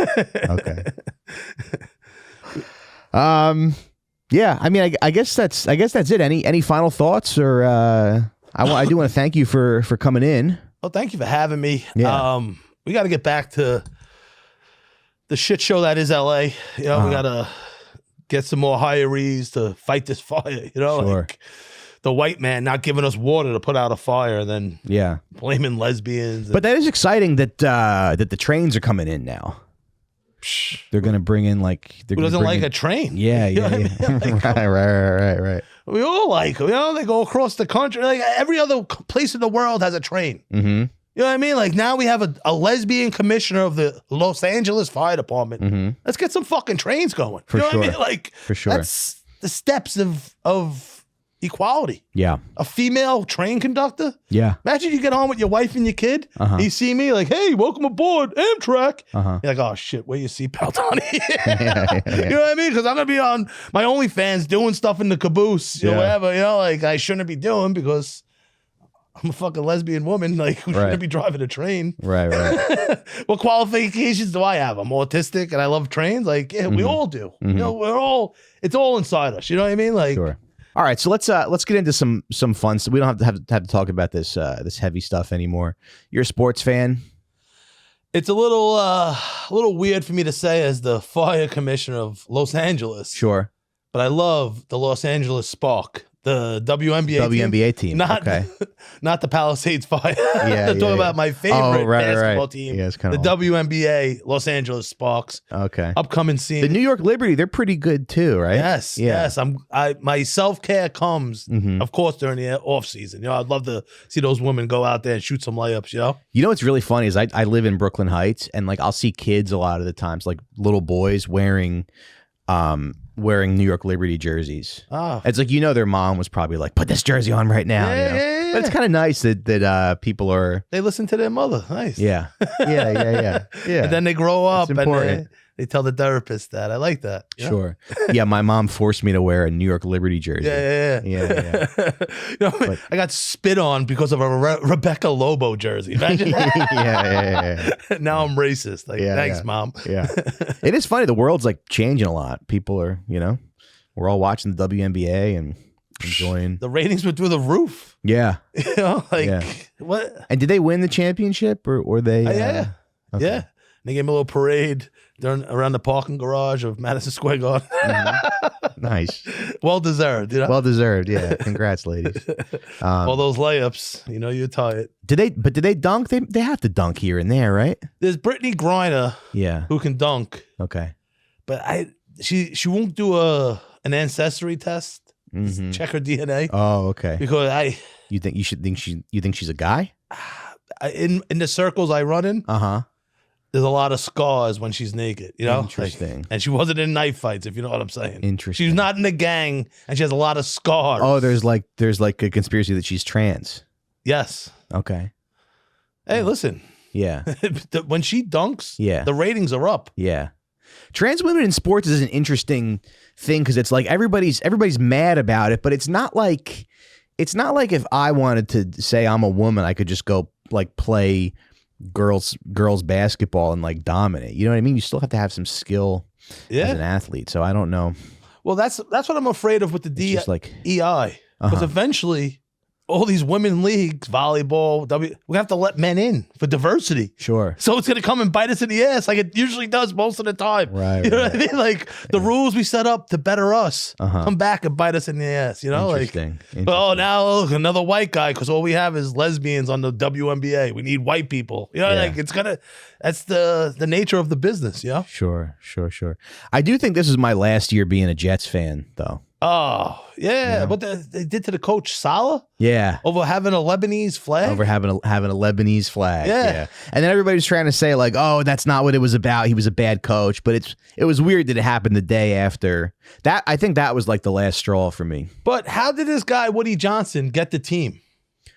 Yeah, I mean, I guess that's it. Any final thoughts, or I do want to thank you for coming in. Well, thank you for having me. Yeah. We got to get back to the shit show that is LA. We got to get some more hirees to fight this fire. Sure. Like the white man not giving us water to put out a fire, then blaming lesbians. But that is exciting that the trains are coming in now. They're gonna bring in who doesn't like a train? Yeah. You know what I mean? Like, right. We all like them. They go across the country. Like every other place in the world has a train. Mm-hmm. You know what I mean? Like now we have a lesbian commissioner of the Los Angeles Fire Department. Mm-hmm. Let's get some fucking trains going. For sure. What I mean? Like for sure. That's the steps of equality. Yeah. A female train conductor. Yeah. Imagine you get on with your wife and your kid. You see me like, hey, welcome aboard Amtrak. You're like, oh shit, wear your seatbelt on. You know what I mean? Because I'm gonna be on my OnlyFans doing stuff in the caboose, or whatever. Like I shouldn't be doing because I'm a fucking lesbian woman. Like who shouldn't be driving a train? Right. What qualifications do I have? I'm autistic and I love trains. Like we all do. It's all inside us. You know what I mean? Like. Sure. All right, so let's get into some fun. So we don't have to talk about this heavy stuff anymore. You're a sports fan. It's a little weird for me to say as the fire commissioner of Los Angeles. Sure, but I love the Los Angeles Spark, the WNBA team. Not the Palisades Fire. I'm talking about my favorite basketball team. Yeah, it's the WNBA Los Angeles Sparks. Okay. Upcoming season. The New York Liberty, they're pretty good too, right? Yes. My self-care comes, of course, during the off season. I'd love to see those women go out there and shoot some layups. You know what's really funny is I live in Brooklyn Heights, and like I'll see kids a lot of the times, like little boys wearing New York Liberty jerseys. It's like, their mom was probably like, put this jersey on right now. Yeah. But it's kind of nice that people are. They listen to their mother. Nice. Yeah. And then they grow up and they tell the therapist that. I like that. Sure. Yeah, my mom forced me to wear a New York Liberty jersey. Yeah. I got spit on because of a Rebecca Lobo jersey. Imagine that. Yeah. Now I'm racist. Like, thanks, Mom. Yeah. It is funny. The world's like changing a lot. People are, we're all watching the WNBA and enjoying. The ratings were through the roof. Yeah. What? And did they win the championship or they? Yeah. Okay. Yeah. They gave me a little parade around the parking garage of Madison Square Garden. Nice. Well deserved. Well deserved. Yeah. Congrats, ladies. All those layups. You're tired. Did they dunk? They have to dunk here and there, right? There's Brittany Griner. Yeah. Who can dunk? Okay. But she won't do an ancestry test. Check her DNA. Oh, okay. Because you think she's a guy? In the circles I run in. there's a lot of scars when she's naked, you know? Interesting. And she wasn't in knife fights, if you know what I'm saying. Interesting. She's not in the gang, and she has a lot of scars. Oh, there's like a conspiracy that she's trans. Yes. Okay. Hey, listen. Yeah. When she dunks, yeah, the ratings are up. Yeah. Trans women in sports is an interesting thing because it's like everybody's mad about it, but it's not like if I wanted to say I'm a woman, I could just go like play girls basketball and like dominate. You know what I mean? You still have to have some skill as an athlete. So I don't know. Well, that's what I'm afraid of with the DEI. Because eventually all these women leagues, volleyball, we have to let men in for diversity. Sure. So it's going to come and bite us in the ass like it usually does most of the time. Right. You know what I mean? Like the rules we set up to better us come back and bite us in the ass. You know, Interesting. Oh, now look, another white guy because all we have is lesbians on the WNBA. We need white people. You know, like that's the nature of the business. Yeah. Sure. I do think this is my last year being a Jets fan, though. Oh, yeah. What they did to the coach Salah? Yeah. Over having a Lebanese flag? Over having a Lebanese flag. Yeah. And then everybody's trying to say like, oh, that's not what it was about. He was a bad coach. But it was weird that it happened the day after. That I think that was like the last straw for me. But how did this guy, Woody Johnson, get the team?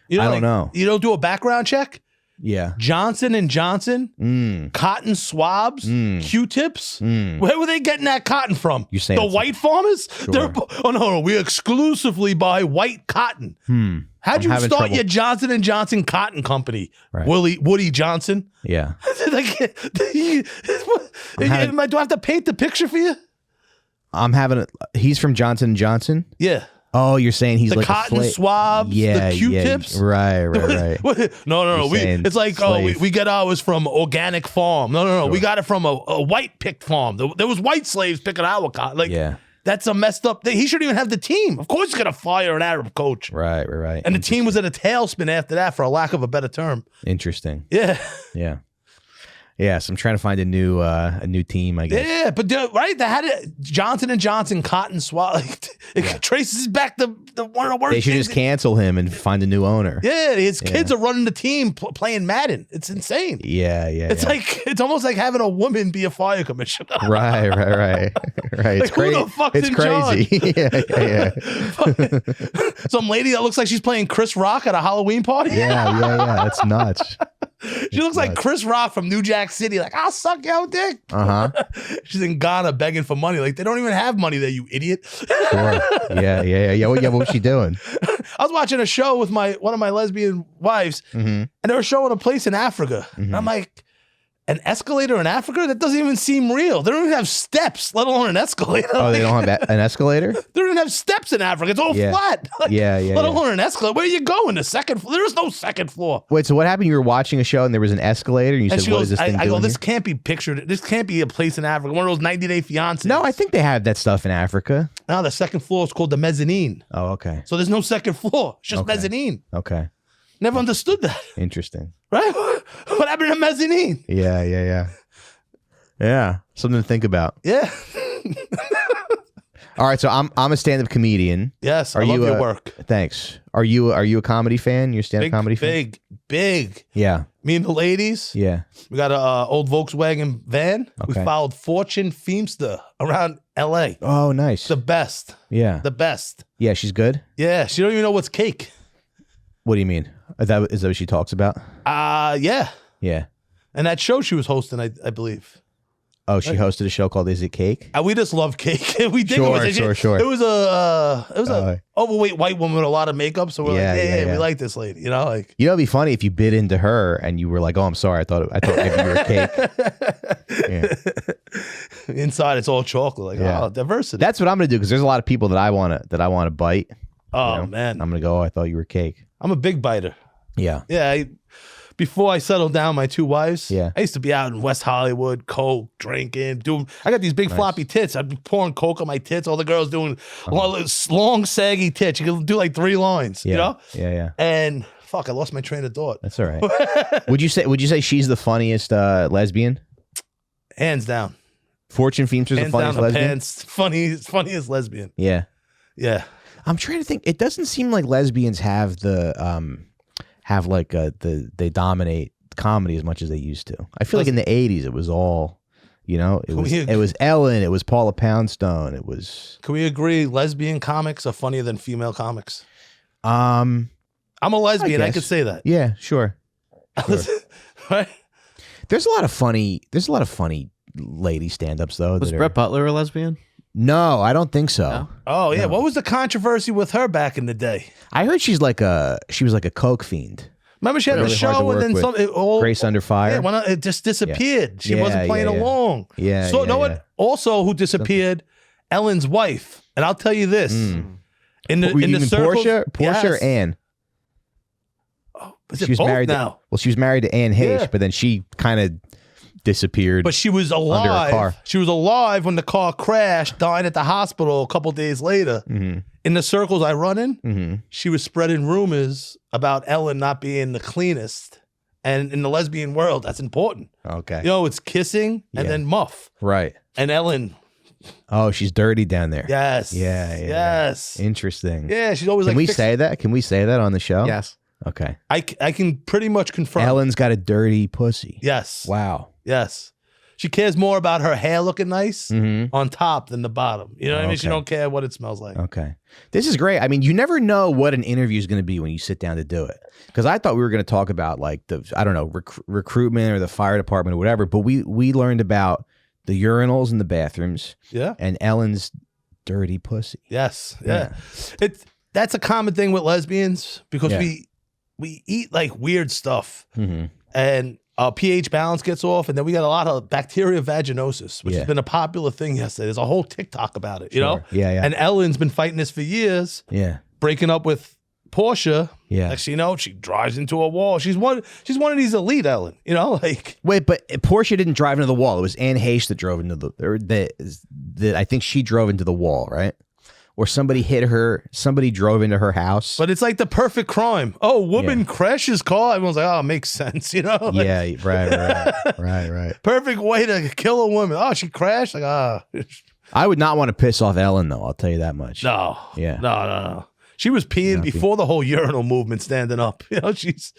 You know, I don't know. You don't do a background check? Yeah. Johnson & Johnson, cotton swabs, Q-tips. Where were they getting that cotton from? You're saying the white farmers? Sure. No, we exclusively buy white cotton. How'd you start your Johnson & Johnson cotton company? Right. Woody Johnson? Yeah. Do I have to paint the picture for you? He's from Johnson & Johnson? Yeah. Oh, you're saying he's like cotton swabs, the Q-tips? Right. No. It's like, we get ours from organic farm. No. Sure. We got it from a white picked farm. There was white slaves picking our cotton. Like, that's a messed up thing. He shouldn't even have the team. Of course he's going to fire an Arab coach. Right. And the team was in a tailspin after that, for a lack of a better term. Interesting. Yeah. Yeah, so I'm trying to find a new team, I guess. Yeah, but right, they had it. Johnson & Johnson cotton swab. It traces back the one of the worst. They should just cancel him and find a new owner. Yeah, his kids are running the team playing Madden. It's insane. Yeah. It's like it's almost like having a woman be a fire commissioner. Right. It's crazy. Who the fuck's it's in crazy. Yeah. Some lady that looks like she's playing Chris Rock at a Halloween party. Yeah. That's nuts. She looks like Chris Rock from New Jack City. Like, I'll suck your dick. She's in Ghana begging for money. Like, they don't even have money there, you idiot. Sure. Yeah. What was she doing? I was watching a show with one of my lesbian wives, and they were showing a place in Africa. And I'm like, an escalator in Africa? That doesn't even seem real. They don't even have steps, let alone an escalator. Oh, they don't have an escalator? They don't even have steps in Africa. It's all flat. Let alone an escalator. Where are you going? The second floor? There is no second floor. Wait, so what happened? You were watching a show and there was an escalator and you said, what is this thing doing? I go, this can't be pictured. This can't be a place in Africa. One of those 90-Day Fiancés. No, I think they have that stuff in Africa. No, the second floor is called the mezzanine. Oh, okay. So there's no second floor. It's just mezzanine. Okay. Never understood that. Interesting. Right? What happened to mezzanine? Yeah. Yeah, something to think about. Yeah. All right, so I'm a stand-up comedian. Yes, I love your work. Thanks. Are you a comedy fan? You're a stand-up comedy fan? Big. Yeah. Me and the ladies. Yeah. We got a old Volkswagen van. Okay. We followed Fortune Feimster around L.A. Oh, nice. The best. Yeah. The best. Yeah, she's good? Yeah, she don't even know what's cake. What do you mean? Is that what she talks about? Yeah. Yeah. And that show she was hosting, I believe. Oh, she hosted a show called Is It Cake? We just love cake. We dig Sure. It was a overweight white woman with a lot of makeup. So we're like, we like this lady. You know, like it'd be funny if you bit into her and you were like, "Oh, I'm sorry, I thought maybe you were cake." Inside, it's all chocolate. Like, diversity. That's what I'm gonna do because there's a lot of people that I want to bite. Oh man, I'm gonna go. Oh, I thought you were cake. I'm a big biter. Yeah. Yeah. Before I settled down my two wives, I used to be out in West Hollywood, coke, drinking, I got these big floppy tits. I'd be pouring coke on my tits. All the girls doing long, saggy tits. You can do like 3 lines, you know? Yeah. And fuck, I lost my train of thought. That's all right. Would you say she's the funniest lesbian? Hands down. Fortune Feimster's the funniest lesbian? Funniest lesbian. Yeah. Yeah. I'm trying to think. It doesn't seem like lesbians have the... they dominate comedy as much as they used to. I feel like in the 80s it was all, it was Ellen, it was Paula Poundstone, it was. Can we agree lesbian comics are funnier than female comics? I'm a lesbian. I could say that. Yeah, sure. Right? There's a lot of funny lady stand-ups though. Was Brett Butler a lesbian? No, I don't think so. No? Oh yeah, what was the controversy with her back in the day? I heard she was like a coke fiend. Remember she had Really a show and then Grace Under Fire. Yeah, it just disappeared. She wasn't playing along. Yeah. So what? Also, who disappeared? Ellen's wife. And I'll tell you this: in the circles, Portia or Ann? Oh, she was married now. She was married to Anne Heche, but then she kind of disappeared. But she was alive. Under a car. She was alive when the car crashed, died at the hospital a couple days later. Mm-hmm. In the circles I run in, she was spreading rumors about Ellen not being the cleanest. And in the lesbian world, that's important. Okay. It's kissing and then muff. Right. And Ellen. Oh, she's dirty down there. Yes. Yeah. Yes. Interesting. Yeah, she's always Can we say that? Can we say that on the show? Yes. Okay. I can pretty much confirm. Ellen's got a dirty pussy. Yes. Wow. Yes. She cares more about her hair looking nice on top than the bottom. You know what I mean? She don't care what it smells like. Okay. This is great. I mean, you never know what an interview is going to be when you sit down to do it. Because I thought we were going to talk about like recruitment or the fire department or whatever. But we learned about the urinals in the bathrooms. Yeah. And Ellen's dirty pussy. Yes. Yeah. That's a common thing with lesbians because we eat like weird stuff and our pH balance gets off, and then we got a lot of bacteria vaginosis, which has been a popular thing yesterday. There's a whole TikTok about it, you know? Yeah. And Ellen's been fighting this for years. Yeah. Breaking up with Portia. Yeah. Next thing you know, she drives into a wall. She's one of these elite Ellen, like. Wait, but Portia didn't drive into the wall. It was Anne Heche that drove into the I think she drove into the wall, right? Or somebody hit her, somebody drove into her house. But it's like the perfect crime. Oh, woman crashes car. Everyone's like, oh, it makes sense, Like, yeah, right. Perfect way to kill a woman. Oh, she crashed? Like, I would not want to piss off Ellen, though. I'll tell you that much. No. Yeah. No. She was peeing before the whole urinal movement standing up. She's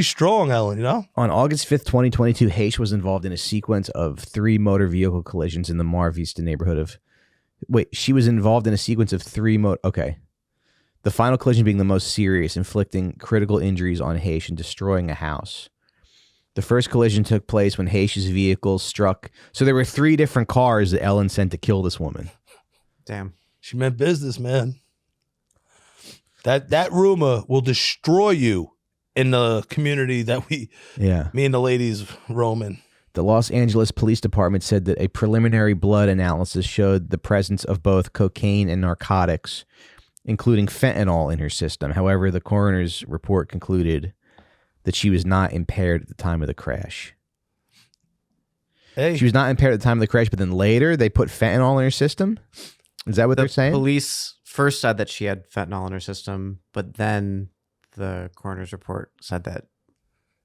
strong, Ellen, On August 5th, 2022, Heche was involved in a sequence of 3 motor vehicle collisions in the Mar Vista neighborhood of... Wait, she was involved in a sequence of 3 okay. The final collision being the most serious, inflicting critical injuries on Heche and destroying a house. The first collision took place when Heche's vehicle struck. So there were 3 different cars that Ellen sent to kill this woman. Damn. She meant business, man. That rumor will destroy you in the community that me and the ladies roam in. The Los Angeles Police Department said that a preliminary blood analysis showed the presence of both cocaine and narcotics, including fentanyl in her system. However, the coroner's report concluded that she was not impaired at the time of the crash. Hey. She was not impaired at the time of the crash, but then later they put fentanyl in her system? Is that what they're saying? Police first said that she had fentanyl in her system, but then the coroner's report said that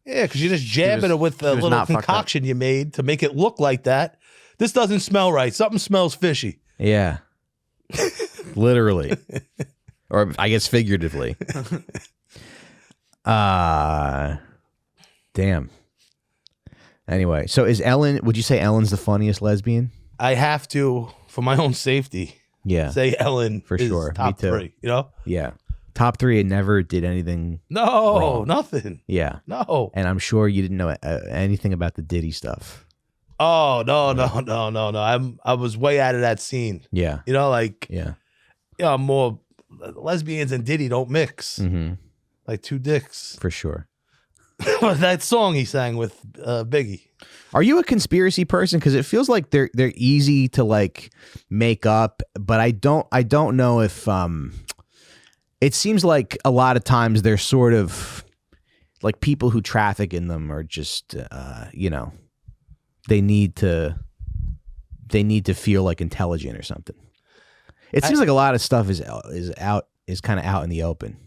yeah, because you're just jabbing it with the little concoction you made to make it look like that. This doesn't smell right. Something smells fishy. Yeah. Literally. Or I guess figuratively. Damn. Anyway, so would you say Ellen's the funniest lesbian? I have to, for my own safety, say Ellen for sure. top Me too. 3, Yeah. Top 3 and never did anything wrong. Nothing. Yeah. No. And I'm sure you didn't know anything about the Diddy stuff. Oh, no. I was way out of that scene. Yeah. More lesbians and Diddy don't mix. Like 2 dicks. For sure. That song he sang with Biggie. Are you a conspiracy person? Because it feels like they're easy to like make up, but I don't know if it seems like a lot of times they're sort of like people who traffic in them are just, they need to feel like intelligent or something. It seems like a lot of stuff is kind of out in the open.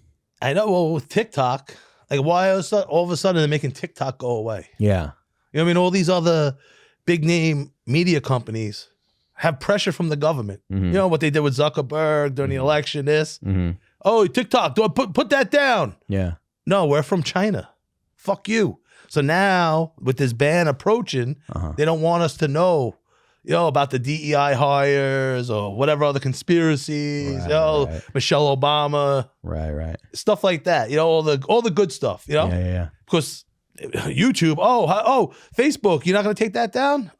I know. Well, with TikTok, like why all of a sudden they're making TikTok go away? Yeah. You know what I mean? All these other big name media companies have pressure from the government. You know what they did with Zuckerberg during the election, Oh, TikTok, put that down. Yeah. No, we're from China. Fuck you. So now with this ban approaching, they don't want us to know, about the DEI hires or whatever other conspiracies, Michelle Obama, right, stuff like that. All the good stuff. Yeah. Because YouTube, Facebook, you're not going to take that down.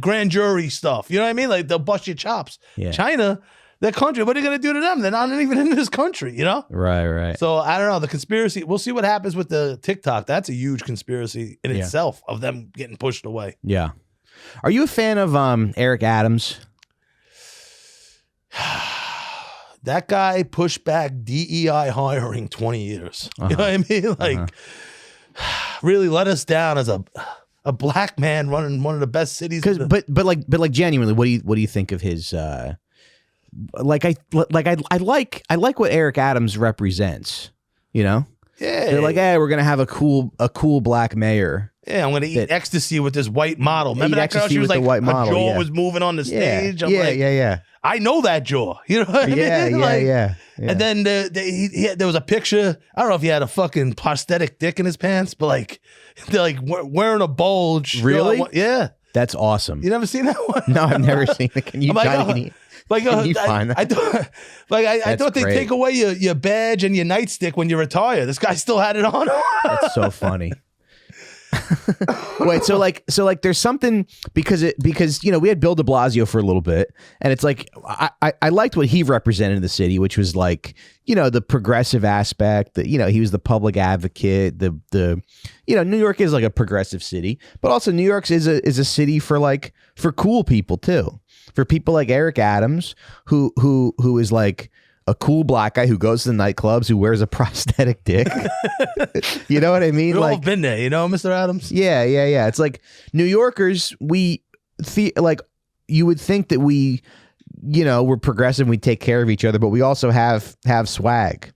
Grand jury stuff. You know what I mean? Like they'll bust your chops. Yeah. China, their country, what are you going to do to them? They're not even in this country, Right. So I don't know. The conspiracy, we'll see what happens with the TikTok. That's a huge conspiracy in itself of them getting pushed away. Yeah. Are you a fan of Eric Adams? That guy pushed back DEI hiring 20 years. You know what I mean? Like, really let us down as a black man running one of the best cities. But like genuinely, what do you think of his? I like what Eric Adams represents. Yeah, they're like, hey, we're gonna have a cool black mayor. Yeah, I'm gonna eat ecstasy with this white model. Remember that girl? She was like, her jaw was moving on the stage. Yeah. I know that jaw. You know what I mean? Yeah. And then there was a picture. I don't know if he had a fucking prosthetic dick in his pants, but like they're like wearing a bulge. Really? Yeah. That's awesome. You never seen that one? No, I've never seen it. Can you find that? I thought they'd take away your badge and your nightstick when you retire. This guy still had it on. That's so funny. Wait, so there's something because we had Bill de Blasio for a little bit, and it's like I liked what he represented in the city, which was like the progressive aspect, that he was the public advocate, the New York is like a progressive city, but also New York is a city for cool people too, for people like Eric Adams who is like a cool black guy who goes to the nightclubs, who wears a prosthetic dick. You know what I mean? We've all been there, Mr. Adams? Yeah. It's like New Yorkers, you would think that we're progressive, we take care of each other, but we also have swag.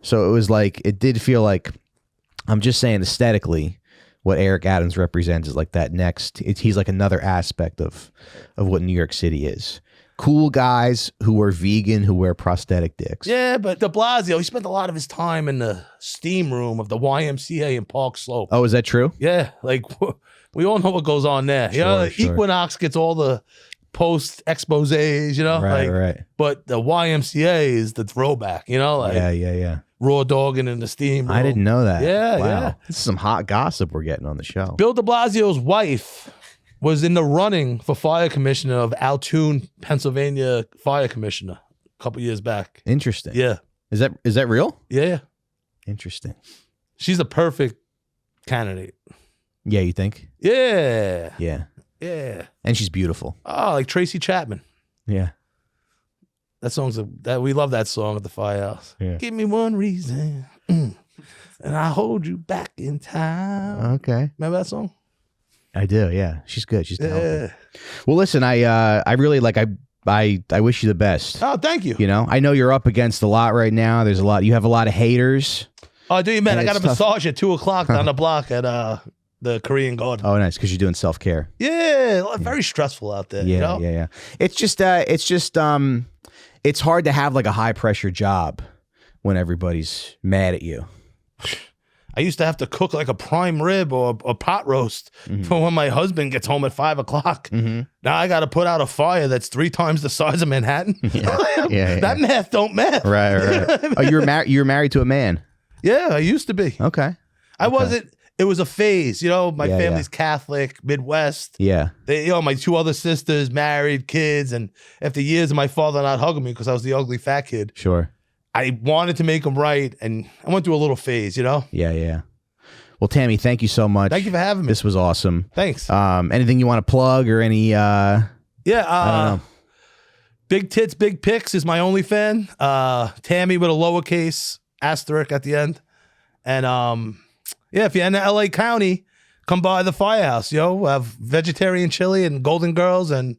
So it was like, it did feel like, I'm just saying aesthetically, what Eric Adams represents is like that he's like another aspect of what New York City is. Cool guys who are vegan, who wear prosthetic dicks. Yeah, but de Blasio, he spent a lot of his time in the steam room of the YMCA in Park Slope. Oh, is that true? Yeah, like we all know what goes on there. Sure. Equinox gets all the post exposés, Right. But the YMCA is the throwback, Yeah. Raw dogging in the steam room. I didn't know that. Yeah, wow. yeah. This is some hot gossip we're getting on the show. Bill de Blasio's wife was in the running for fire commissioner of Altoona, Pennsylvania fire commissioner a couple years back. Interesting. Yeah. Is that real? Yeah. Interesting. She's a perfect candidate. Yeah, you think? Yeah. Yeah. Yeah. And she's beautiful. Oh, like Tracy Chapman. Yeah. That we love that song at the firehouse. Yeah. Give me one reason, and I'll hold you back in time. Okay. Remember that song? I do, yeah. She's good. She's talented. Well, listen, I really I wish you the best. Oh, thank you. I know you're up against a lot right now. You have a lot of haters. Oh, do you, man? I got a massage at 2:00 down the block at the Korean Garden. Oh, nice, because you're doing self-care. Yeah, very stressful out there. Yeah. It's just it's hard to have like a high pressure job when everybody's mad at you. I used to have to cook like a prime rib or a pot roast for when my husband gets home at 5:00. Mm-hmm. Now I got to put out a fire that's 3 times the size of Manhattan. Yeah. That math don't math. Right. Oh, you're married to a man. Yeah, I used to be. Okay. I wasn't. It was a phase, my Yeah, family's Catholic, Midwest. Yeah. They, my 2 other sisters, married, kids, and after years of my father not hugging me because I was the ugly fat kid, Sure. I wanted to make them right, and I went through a little phase, Yeah. Well, Tammy, thank you so much. Thank you for having me. This was awesome. Thanks. Anything you want to plug or any? I don't know. Big Tits, Big Pics is my OnlyFan. Tammy with a lowercase asterisk at the end. And if you're in the LA County, come by the firehouse. We have vegetarian chili and Golden Girls, and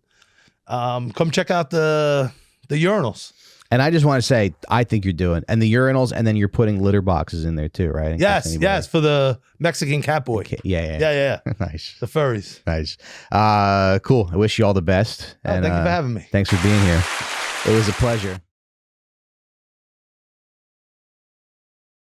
come check out the urinals. And I just want to say, I think you're doing, and the urinals, and then you're putting litter boxes in there too, right? Yes, for the Mexican cat boy. Yeah. Nice. The furries. Nice. Cool. I wish you all the best. Thank you for having me. Thanks for being here. It was a pleasure.